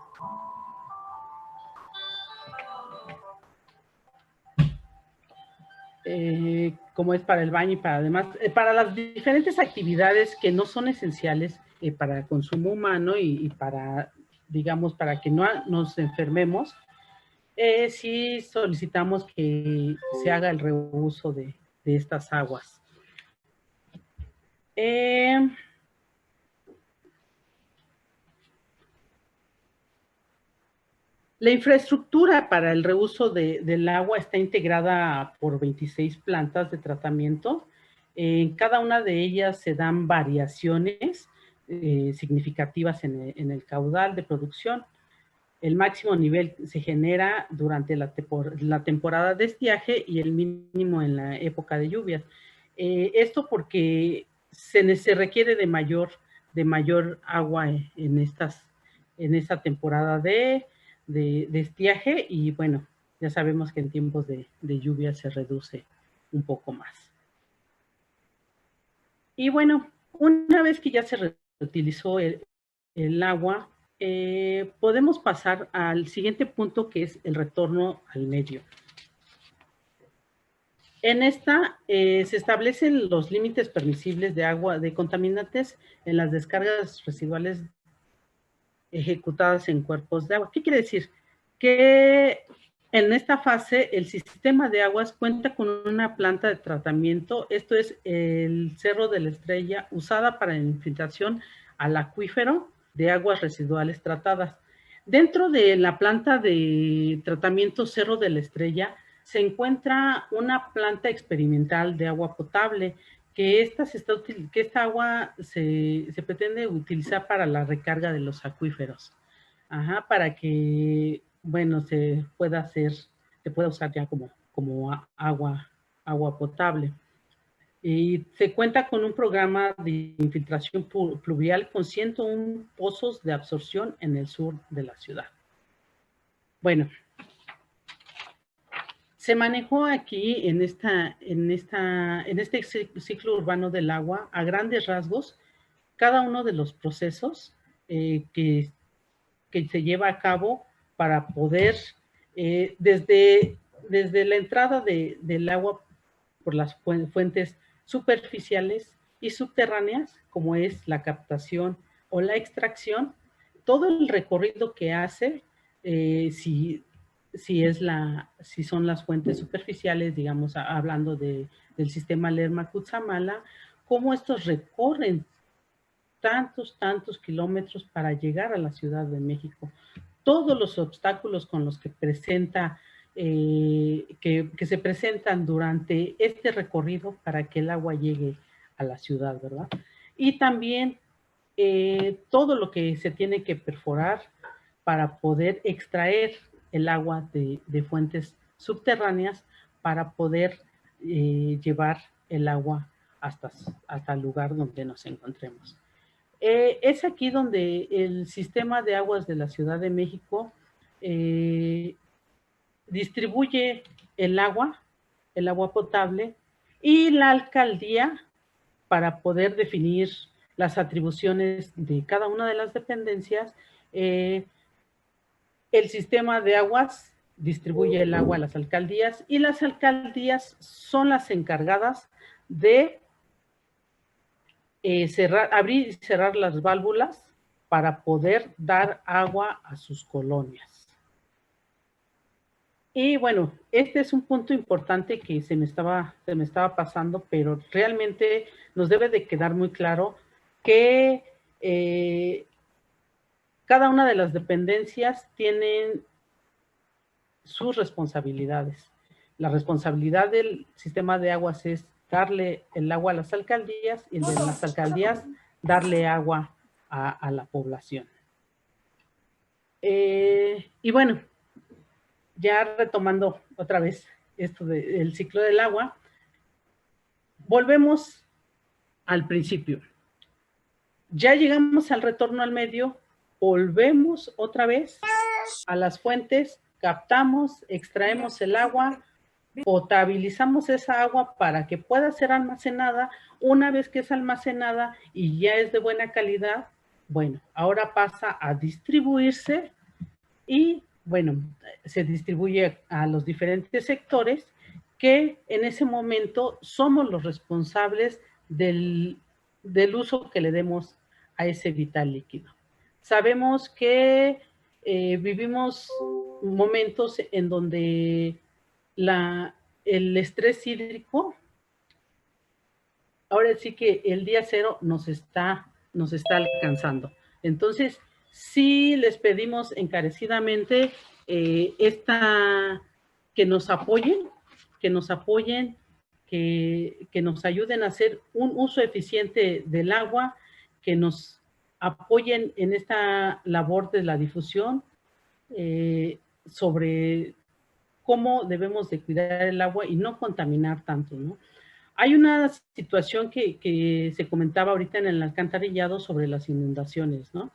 Como es para el baño y para además, para las diferentes actividades que no son esenciales para el consumo humano y para, digamos, para que no nos enfermemos, sí solicitamos que se haga el reuso de estas aguas. La infraestructura para el reuso del agua está integrada por 26 plantas de tratamiento. En cada una de ellas se dan variaciones significativas en el caudal de producción. El máximo nivel se genera durante la temporada de estiaje y el mínimo en la época de lluvias. Esto porque se requiere de mayor agua en esta temporada de estiaje, y bueno, ya sabemos que en tiempos de lluvia se reduce un poco más. Y bueno, una vez que ya se reutilizó el agua, podemos pasar al siguiente punto, que es el retorno al medio. En esta se establecen los límites permisibles de agua de contaminantes en las descargas residuales ejecutadas en cuerpos de agua. ¿Qué quiere decir? Que en esta fase el sistema de aguas cuenta con una planta de tratamiento, esto es el Cerro de la Estrella, usada para la infiltración al acuífero de aguas residuales tratadas. Dentro de la planta de tratamiento Cerro de la Estrella se encuentra una planta experimental de agua potable, que esta agua se pretende utilizar para la recarga de los acuíferos, para que, bueno, se pueda usar ya como agua potable. Y se cuenta con un programa de infiltración pluvial con 101 pozos de absorción en el sur de la ciudad. Bueno, se manejó aquí en este ciclo urbano del agua, a grandes rasgos, cada uno de los procesos que que se lleva a cabo para poder, desde la entrada del agua por las fuentes superficiales y subterráneas, como es la captación o la extracción, todo el recorrido que hace, si son las fuentes superficiales, digamos, hablando del sistema Lerma-Cutzamala, cómo estos recorren tantos kilómetros para llegar a la Ciudad de México. Todos los obstáculos con los que presenta, que se presentan durante este recorrido para que el agua llegue a la ciudad, ¿verdad? Y también todo lo que se tiene que perforar para poder extraer el agua de fuentes subterráneas para poder llevar el agua hasta el lugar donde nos encontremos. Es aquí donde el sistema de aguas de la Ciudad de México distribuye el agua potable, y la alcaldía, para poder definir las atribuciones de cada una de las dependencias, el sistema de aguas distribuye el agua a las alcaldías, y las alcaldías son las encargadas de abrir y cerrar las válvulas para poder dar agua a sus colonias. Y bueno, este es un punto importante que se me estaba pasando, pero realmente nos debe de quedar muy claro que cada una de las dependencias tienen sus responsabilidades. La responsabilidad del sistema de aguas es darle el agua a las alcaldías, y el de las alcaldías darle agua a la población. Y bueno, ya retomando otra vez esto del ciclo del agua, volvemos al principio. Ya llegamos al retorno al medio, volvemos otra vez a las fuentes, captamos, extraemos el agua, potabilizamos esa agua para que pueda ser almacenada. Una vez que es almacenada y ya es de buena calidad, bueno, ahora pasa a distribuirse, y bueno, se distribuye a los diferentes sectores que en ese momento somos los responsables del uso que le demos a ese vital líquido. Sabemos que vivimos momentos en donde el estrés hídrico, ahora sí que el día cero nos está alcanzando. Entonces, sí les pedimos encarecidamente que nos apoyen, que nos ayuden a hacer un uso eficiente del agua, que nos apoyen en esta labor de la difusión sobre cómo debemos de cuidar el agua y no contaminar tanto, ¿no? Hay una situación que se comentaba ahorita en el alcantarillado sobre las inundaciones, ¿no?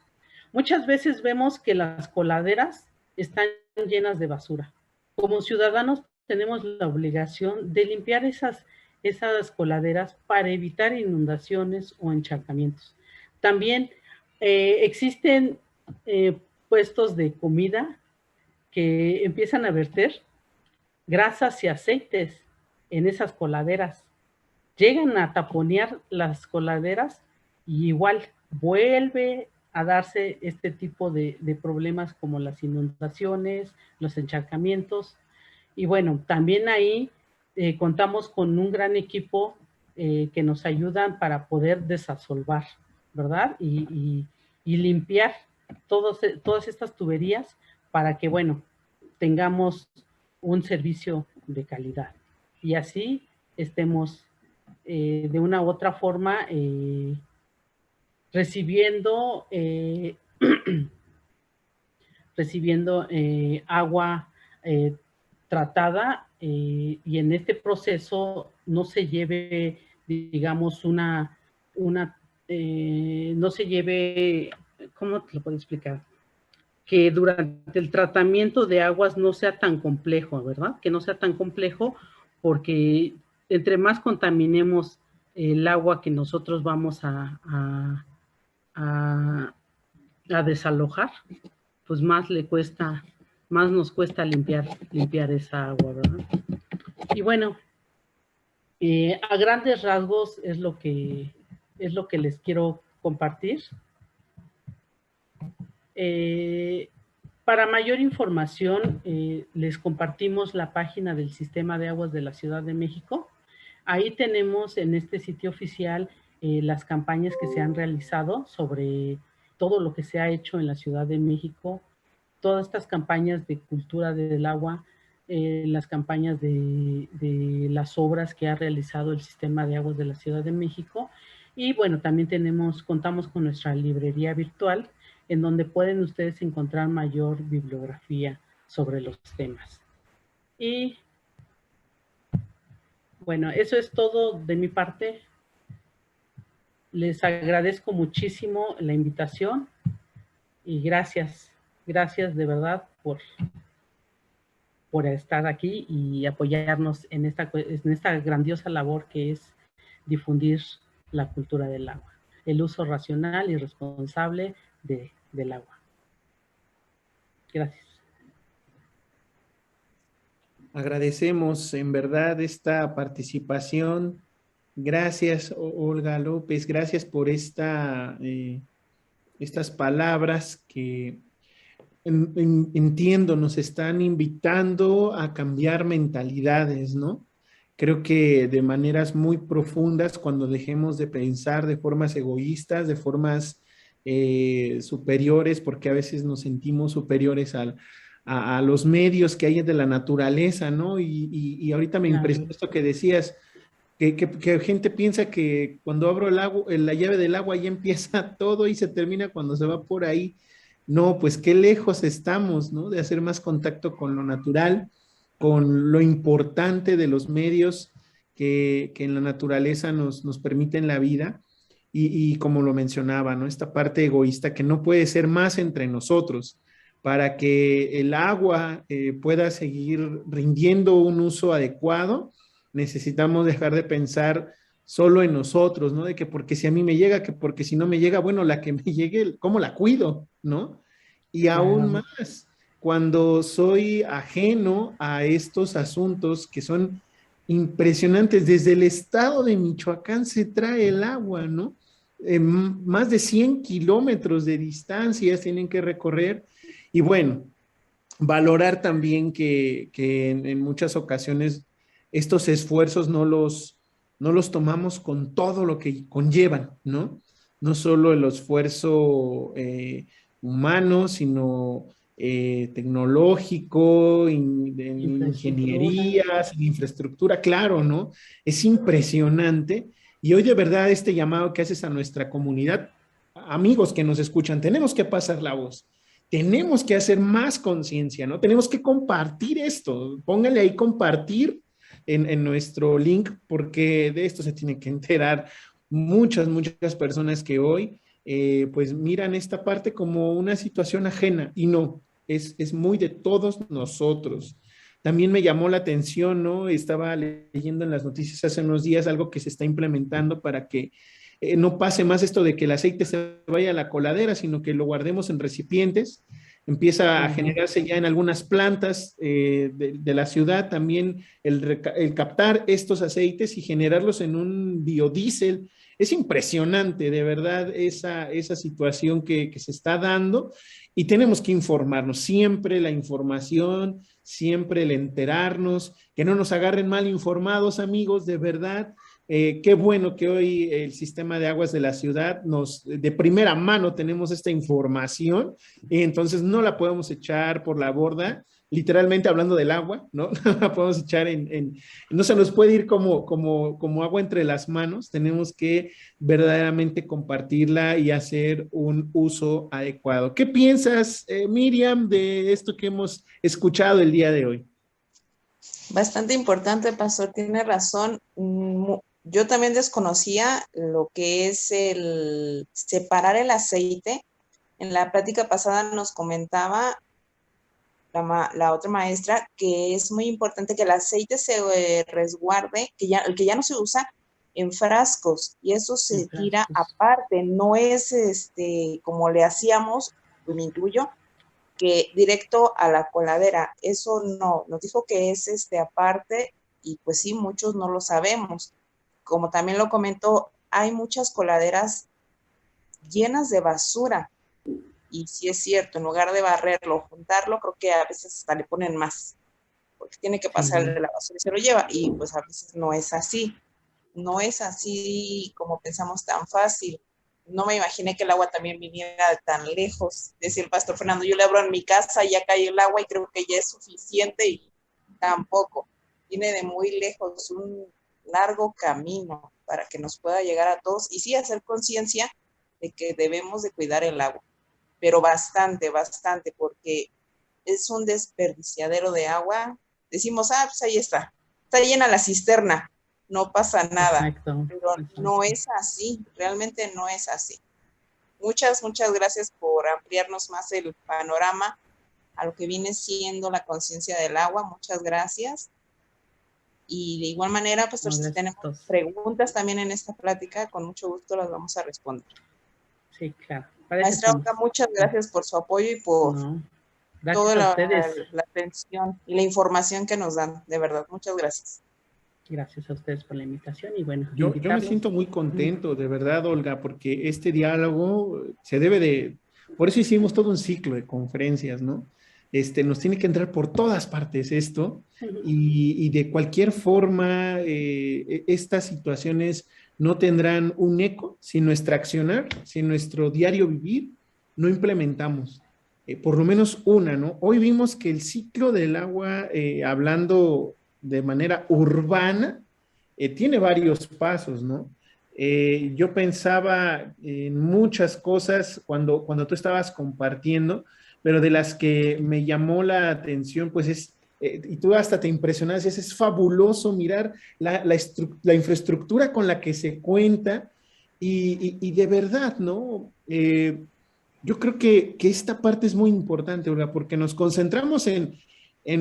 Muchas veces vemos que las coladeras están llenas de basura. Como ciudadanos tenemos la obligación de limpiar esas coladeras para evitar inundaciones o encharcamientos. También existen puestos de comida que empiezan a verter grasas y aceites en esas coladeras. Llegan a taponear las coladeras y igual vuelve a darse este tipo de problemas como las inundaciones, los encharcamientos. Y bueno, también ahí contamos con un gran equipo que nos ayudan para poder desasolvar, ¿verdad? Y limpiar todas estas tuberías para que, bueno, tengamos un servicio de calidad. Y así estemos de una u otra forma recibiendo agua tratada, y en este proceso no se lleve, digamos, no se lleve, ¿cómo te lo puedo explicar? Que durante el tratamiento de aguas no sea tan complejo, ¿verdad? Que no sea tan complejo, porque entre más contaminemos el agua que nosotros vamos a desalojar, pues más le cuesta, más nos cuesta limpiar esa agua, ¿verdad? Y bueno, a grandes rasgos es lo que les quiero compartir. Para mayor información, les compartimos la página del Sistema de Aguas de la Ciudad de México. Ahí tenemos en este sitio oficial las campañas que se han realizado sobre todo lo que se ha hecho en la Ciudad de México, todas estas campañas de cultura del agua, las campañas de las obras que ha realizado el Sistema de Aguas de la Ciudad de México. Y bueno, también contamos con nuestra librería virtual, en donde pueden ustedes encontrar mayor bibliografía sobre los temas. Y bueno, eso es todo de mi parte. Les agradezco muchísimo la invitación y gracias de verdad por estar aquí y apoyarnos en esta grandiosa labor que es difundir la cultura del agua, el uso racional y responsable del agua. Gracias. Agradecemos en verdad esta participación. Gracias, Olga López, gracias por estas palabras que entiendo, nos están invitando a cambiar mentalidades, ¿no? Creo que de maneras muy profundas, cuando dejemos de pensar de formas egoístas, de formas superiores, porque a veces nos sentimos superiores a los medios que hay de la naturaleza, ¿no? Y ahorita me impresionó esto que decías, que gente piensa que cuando abro la llave del agua ya empieza todo y se termina cuando se va por ahí. No, pues qué lejos estamos, ¿no? De hacer más contacto con lo natural, con lo importante de los medios que en la naturaleza nos permiten la vida. Y como lo mencionaba, ¿no? Esta parte egoísta que no puede ser más entre nosotros. Para que el agua pueda seguir rindiendo un uso adecuado, necesitamos dejar de pensar solo en nosotros, ¿no? De que porque si a mí me llega, que porque si no me llega, bueno, la que me llegue, ¿cómo la cuido, no? Y aún más, cuando soy ajeno a estos asuntos que son impresionantes, desde el estado de Michoacán se trae el agua, ¿no? Más de 100 kilómetros de distancias tienen que recorrer. Y bueno, valorar también que en muchas ocasiones estos esfuerzos no los tomamos con todo lo que conllevan, ¿no? No solo el esfuerzo humano, sino tecnológico, en ingenierías, en infraestructura, claro, ¿no? Es impresionante. Y hoy de verdad este llamado que haces a nuestra comunidad, amigos que nos escuchan, tenemos que pasar la voz. Tenemos que hacer más conciencia, ¿no? Tenemos que compartir esto. Póngale ahí compartir en nuestro link, porque de esto se tienen que enterar muchas personas que hoy pues miran esta parte como una situación ajena y no, es muy de todos nosotros. También me llamó la atención, ¿no? Estaba leyendo en las noticias hace unos días algo que se está implementando para que no pase más esto de que el aceite se vaya a la coladera, sino que lo guardemos en recipientes. Empieza a generarse ya en algunas plantas de la ciudad también el captar estos aceites y generarlos en un biodiesel. Es impresionante, de verdad, esa situación que se está dando y tenemos que informarnos. Siempre la información, siempre el enterarnos, que no nos agarren mal informados, amigos, de verdad. Qué bueno que hoy el sistema de aguas de la ciudad de primera mano tenemos esta información y entonces no la podemos echar por la borda, literalmente hablando del agua, ¿no? No la podemos echar no se nos puede ir como agua entre las manos, tenemos que verdaderamente compartirla y hacer un uso adecuado. ¿Qué piensas, Miriam, de esto que hemos escuchado el día de hoy? Bastante importante, Pastor, tiene razón. Yo también desconocía lo que es el separar el aceite. En la plática pasada nos comentaba la otra maestra que es muy importante que el aceite se resguarde, el que ya no se usa, en frascos, y eso se tira aparte. No es como le hacíamos, me incluyo, que directo a la coladera. Eso no, nos dijo que es aparte, y pues sí, muchos no lo sabemos. Como también lo comentó, hay muchas coladeras llenas de basura, y sí es cierto, en lugar de barrerlo, juntarlo, creo que a veces hasta le ponen más, porque tiene que pasarle la basura y se lo lleva, y pues a veces no es así. No es así como pensamos, tan fácil. No me imaginé que el agua también viniera de tan lejos. Decía el pastor Fernando, yo le abro en mi casa y ya cae el agua y creo que ya es suficiente, y tampoco. Viene de muy lejos, un largo camino para que nos pueda llegar a todos, y sí hacer conciencia de que debemos de cuidar el agua, pero bastante, bastante, porque es un desperdiciadero de agua. Decimos, pues ahí está llena la cisterna, no pasa nada. Exacto, pero exacto. No es así, realmente no es así. Muchas gracias por ampliarnos más el panorama a lo que viene siendo la conciencia del agua. Muchas gracias. Y de igual manera, pues si tenemos preguntas también en esta plática, con mucho gusto las vamos a responder. Sí, claro. Maestra Olga, muchas gracias por su apoyo y por toda la atención y la información que nos dan, de verdad, muchas gracias. Gracias a ustedes por la invitación y bueno, yo me siento muy contento, de verdad, Olga, porque este diálogo se debe de, por eso hicimos todo un ciclo de conferencias, ¿no? Nos tiene que entrar por todas partes esto, y de cualquier forma estas situaciones no tendrán un eco si nuestro accionar, si nuestro diario vivir no implementamos por lo menos una, ¿no? Hoy vimos que el ciclo del agua, hablando de manera urbana, tiene varios pasos, ¿no? Yo pensaba en muchas cosas cuando tú estabas compartiendo, pero de las que me llamó la atención, pues es, y tú hasta te impresionas, es fabuloso mirar la infraestructura con la que se cuenta, y de verdad, ¿no? Yo creo que esta parte es muy importante, Olga, porque nos concentramos en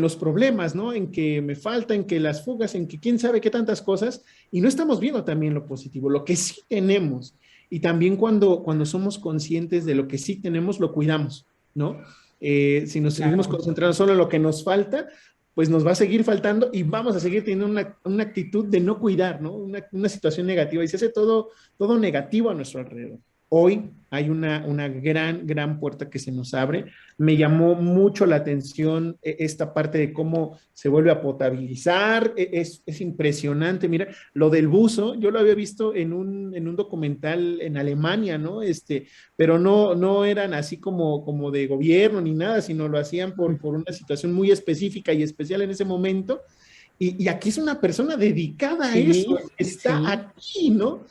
los problemas, ¿no? En que me falta, en que las fugas, en que quién sabe qué tantas cosas, y no estamos viendo también lo positivo, lo que sí tenemos. Y también cuando somos conscientes de lo que sí tenemos, lo cuidamos, ¿no? Si nos seguimos concentrando solo en lo que nos falta, pues nos va a seguir faltando y vamos a seguir teniendo una actitud de no cuidar, ¿no? Una situación negativa, y se hace todo negativo a nuestro alrededor. Hoy hay una gran puerta que se nos abre. Me llamó mucho la atención esta parte de cómo se vuelve a potabilizar. Es impresionante. Mira, lo del buzo, yo lo había visto en un documental en Alemania, ¿no? Pero no eran así como de gobierno ni nada, sino lo hacían por una situación muy específica y especial en ese momento. Y aquí es una persona dedicada a eso, está aquí, ¿no?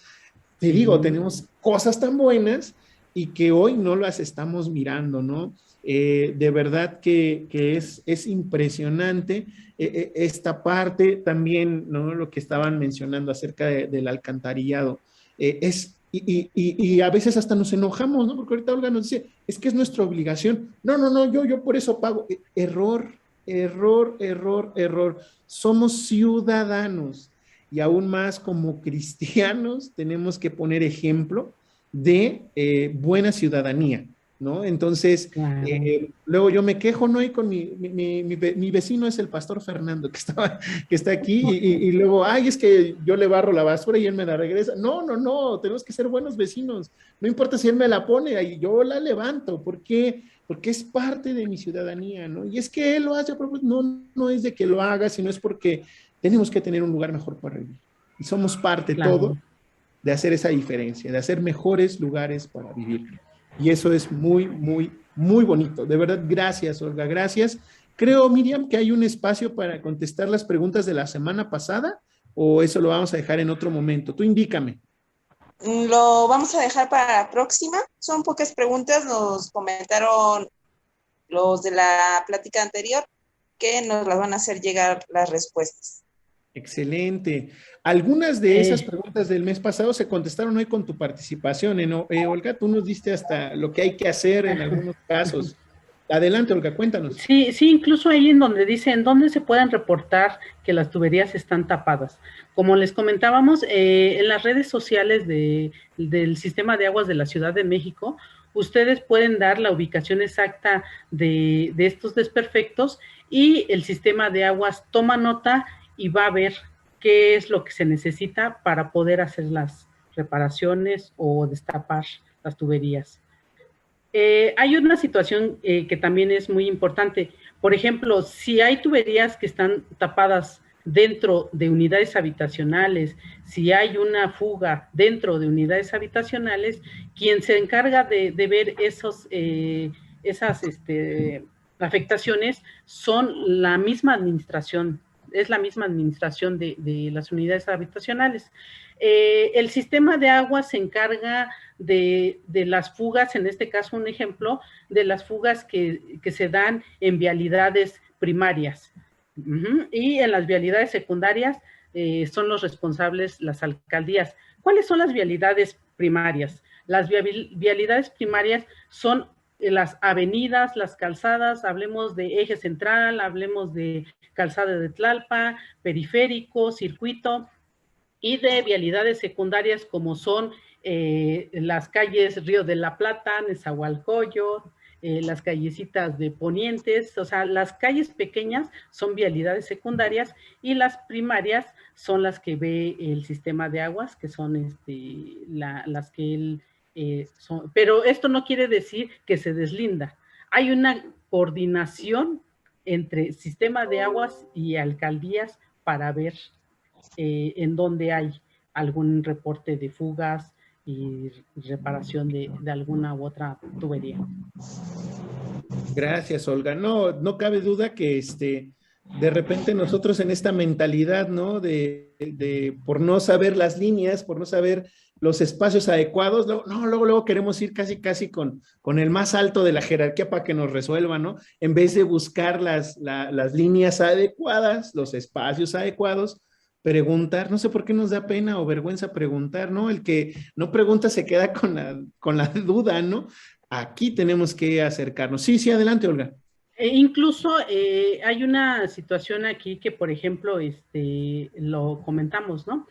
Te digo, tenemos cosas tan buenas y que hoy no las estamos mirando, ¿no? De verdad que es impresionante esta parte también, ¿no? Lo que estaban mencionando acerca del alcantarillado. Y a veces hasta nos enojamos, ¿no? Porque ahorita Olga nos dice, es que es nuestra obligación. No, yo por eso pago. Error. Somos ciudadanos. Y aún más como cristianos tenemos que poner ejemplo de buena ciudadanía, ¿no? Entonces, luego yo me quejo, ¿no? Y con mi vecino es el pastor Fernando, que está aquí, y luego, es que yo le barro la basura y él me la regresa. No, tenemos que ser buenos vecinos. No importa si él me la pone, ahí yo la levanto. ¿Por qué? Porque es parte de mi ciudadanía, ¿no? Y es que él lo hace, no es de que lo haga, sino es porque tenemos que tener un lugar mejor para vivir. Y somos parte todo de hacer esa diferencia, de hacer mejores lugares para vivir. Y eso es muy, muy, muy bonito. De verdad, gracias, Olga, gracias. Creo, Miriam, que hay un espacio para contestar las preguntas de la semana pasada, o eso lo vamos a dejar en otro momento. Tú indícame. Lo vamos a dejar para la próxima. Son pocas preguntas, nos comentaron los de la plática anterior, que nos las van a hacer llegar las respuestas. Excelente. Algunas de esas preguntas del mes pasado se contestaron hoy con tu participación, ¿no? Olga, tú nos diste hasta lo que hay que hacer en algunos casos. Adelante, Olga, cuéntanos. Sí, incluso ahí en donde dicen dónde se pueden reportar que las tuberías están tapadas. Como les comentábamos, en las redes sociales del Sistema de Aguas de la Ciudad de México, ustedes pueden dar la ubicación exacta de estos desperfectos y el sistema de aguas toma nota y va a ver qué es lo que se necesita para poder hacer las reparaciones o destapar las tuberías. Hay una situación que también es muy importante. Por ejemplo, si hay tuberías que están tapadas dentro de unidades habitacionales, si hay una fuga dentro de unidades habitacionales, quien se encarga de ver esas afectaciones son la misma administración, es la misma administración de las unidades habitacionales. El sistema de agua se encarga de las fugas, en este caso un ejemplo, de las fugas que se dan en vialidades primarias. Y en las vialidades secundarias son los responsables las alcaldías. ¿Cuáles son las vialidades primarias? Las vialidades primarias son las avenidas, las calzadas, hablemos de eje central, hablemos de calzada de Tlalpa, periférico, circuito, y de vialidades secundarias como son las calles Río de la Plata, Nezahualcóyotl, las callecitas de Ponientes, o sea, las calles pequeñas son vialidades secundarias y las primarias son las que ve el sistema de aguas, que son las que él son. Pero esto no quiere decir que se deslinda. Hay una coordinación entre sistema de aguas y alcaldías para ver en donde hay algún reporte de fugas y reparación de alguna u otra tubería. Gracias, Olga. No cabe duda que de repente nosotros en esta mentalidad, ¿no? De por no saber las líneas, por no saber los espacios adecuados, luego queremos ir casi con el más alto de la jerarquía para que nos resuelva, ¿no? En vez de buscar las líneas adecuadas, los espacios adecuados, preguntar, no sé por qué nos da pena o vergüenza preguntar, ¿no? El que no pregunta se queda con la duda, ¿no? Aquí tenemos que acercarnos. Sí, adelante, Olga. Incluso hay una situación aquí que, por ejemplo, lo comentamos, ¿no?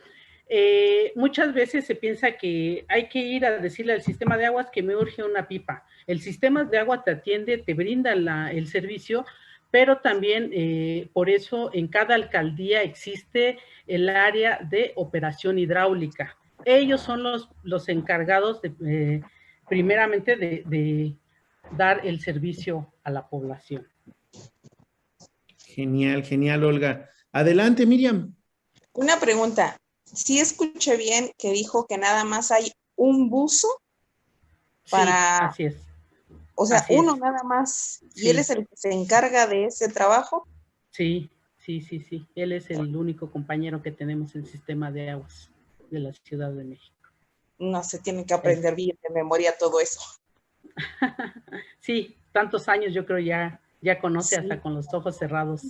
Muchas veces se piensa que hay que ir a decirle al sistema de aguas que me urge una pipa. El sistema de agua te atiende, te brinda el servicio, pero también por eso en cada alcaldía existe el área de operación hidráulica. Ellos son los encargados primeramente de dar el servicio a la población. Genial, Olga. Adelante, Miriam. Una pregunta. ¿Sí escuché bien que dijo que nada más hay un buzo para... Sí, así es. O sea, así uno es. nada más. ¿Y sí. él es el que se encarga de ese trabajo? Sí. Él es el único compañero que tenemos en el sistema de aguas de la Ciudad de México. No se tiene que aprender bien de memoria todo eso. Sí, tantos años yo creo ya conoce hasta con los ojos cerrados.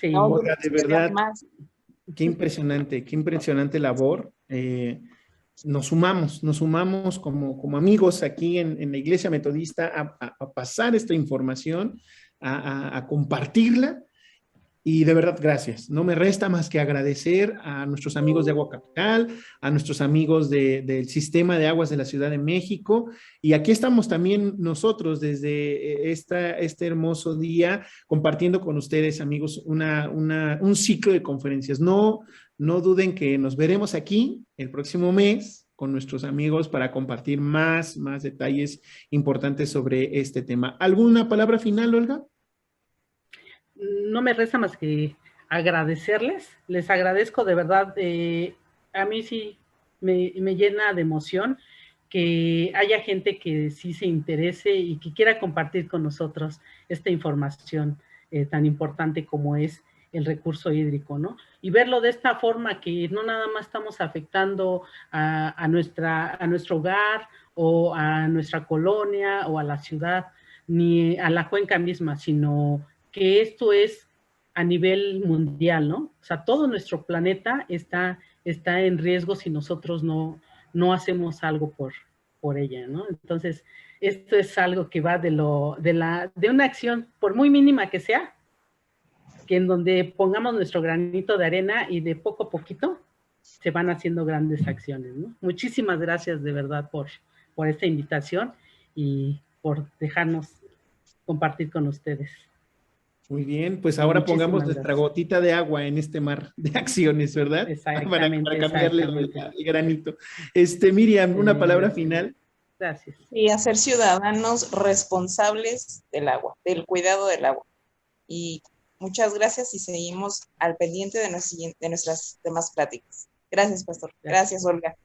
Sí. No, Olga, de verdad, qué impresionante labor. Nos sumamos como amigos aquí en la Iglesia Metodista a pasar esta información, a compartirla. Y de verdad, gracias. No me resta más que agradecer a nuestros amigos de Agua Capital, a nuestros amigos del Sistema de Aguas de la Ciudad de México. Y aquí estamos también nosotros desde este hermoso día compartiendo con ustedes, amigos, un ciclo de conferencias. No duden que nos veremos aquí el próximo mes con nuestros amigos para compartir más detalles importantes sobre este tema. ¿Alguna palabra final, Olga? No me resta más que agradecerles. Les agradezco de verdad. A mí sí me llena de emoción que haya gente que sí se interese y que quiera compartir con nosotros esta información tan importante como es el recurso hídrico, ¿no? Y verlo de esta forma, que no nada más estamos afectando a nuestro hogar o a nuestra colonia o a la ciudad, ni a la cuenca misma, sino que esto es a nivel mundial, ¿no? O sea, todo nuestro planeta está en riesgo si nosotros no hacemos algo por ella, ¿no? Entonces, esto es algo que va de una acción, por muy mínima que sea, que en donde pongamos nuestro granito de arena y de poco a poquito se van haciendo grandes acciones, ¿no? Muchísimas gracias de verdad por por esta invitación y por dejarnos compartir con ustedes. Muy bien, pues ahora Muchísimas pongamos nuestra gracias. gotita de agua en este mar de acciones, ¿verdad? Exactamente. Para cambiarle Exactamente. el granito. Miriam, una palabra final. Gracias. Y a ser ciudadanos responsables del agua, del cuidado del agua. Y muchas gracias y seguimos al pendiente de nuestras demás pláticas. Gracias, Pastor. Gracias, Olga.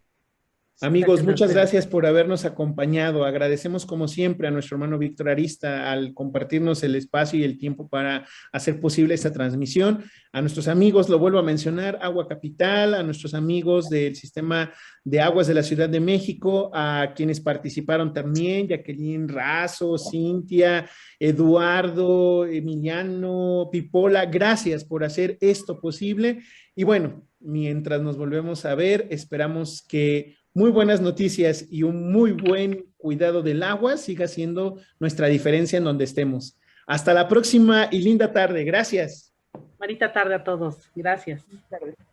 Amigos, muchas gracias por habernos acompañado. Agradecemos como siempre a nuestro hermano Víctor Arista al compartirnos el espacio y el tiempo para hacer posible esta transmisión. A nuestros amigos, lo vuelvo a mencionar, Agua Capital, a nuestros amigos del Sistema de Aguas de la Ciudad de México, a quienes participaron también, Jacqueline Razo, Cintia, Eduardo, Emiliano, Pipola, gracias por hacer esto posible. Y bueno, mientras nos volvemos a ver, esperamos que muy buenas noticias y un muy buen cuidado del agua siga siendo nuestra diferencia en donde estemos. Hasta la próxima y linda tarde. Gracias. Bonita tarde a todos. Gracias. Buenas tardes.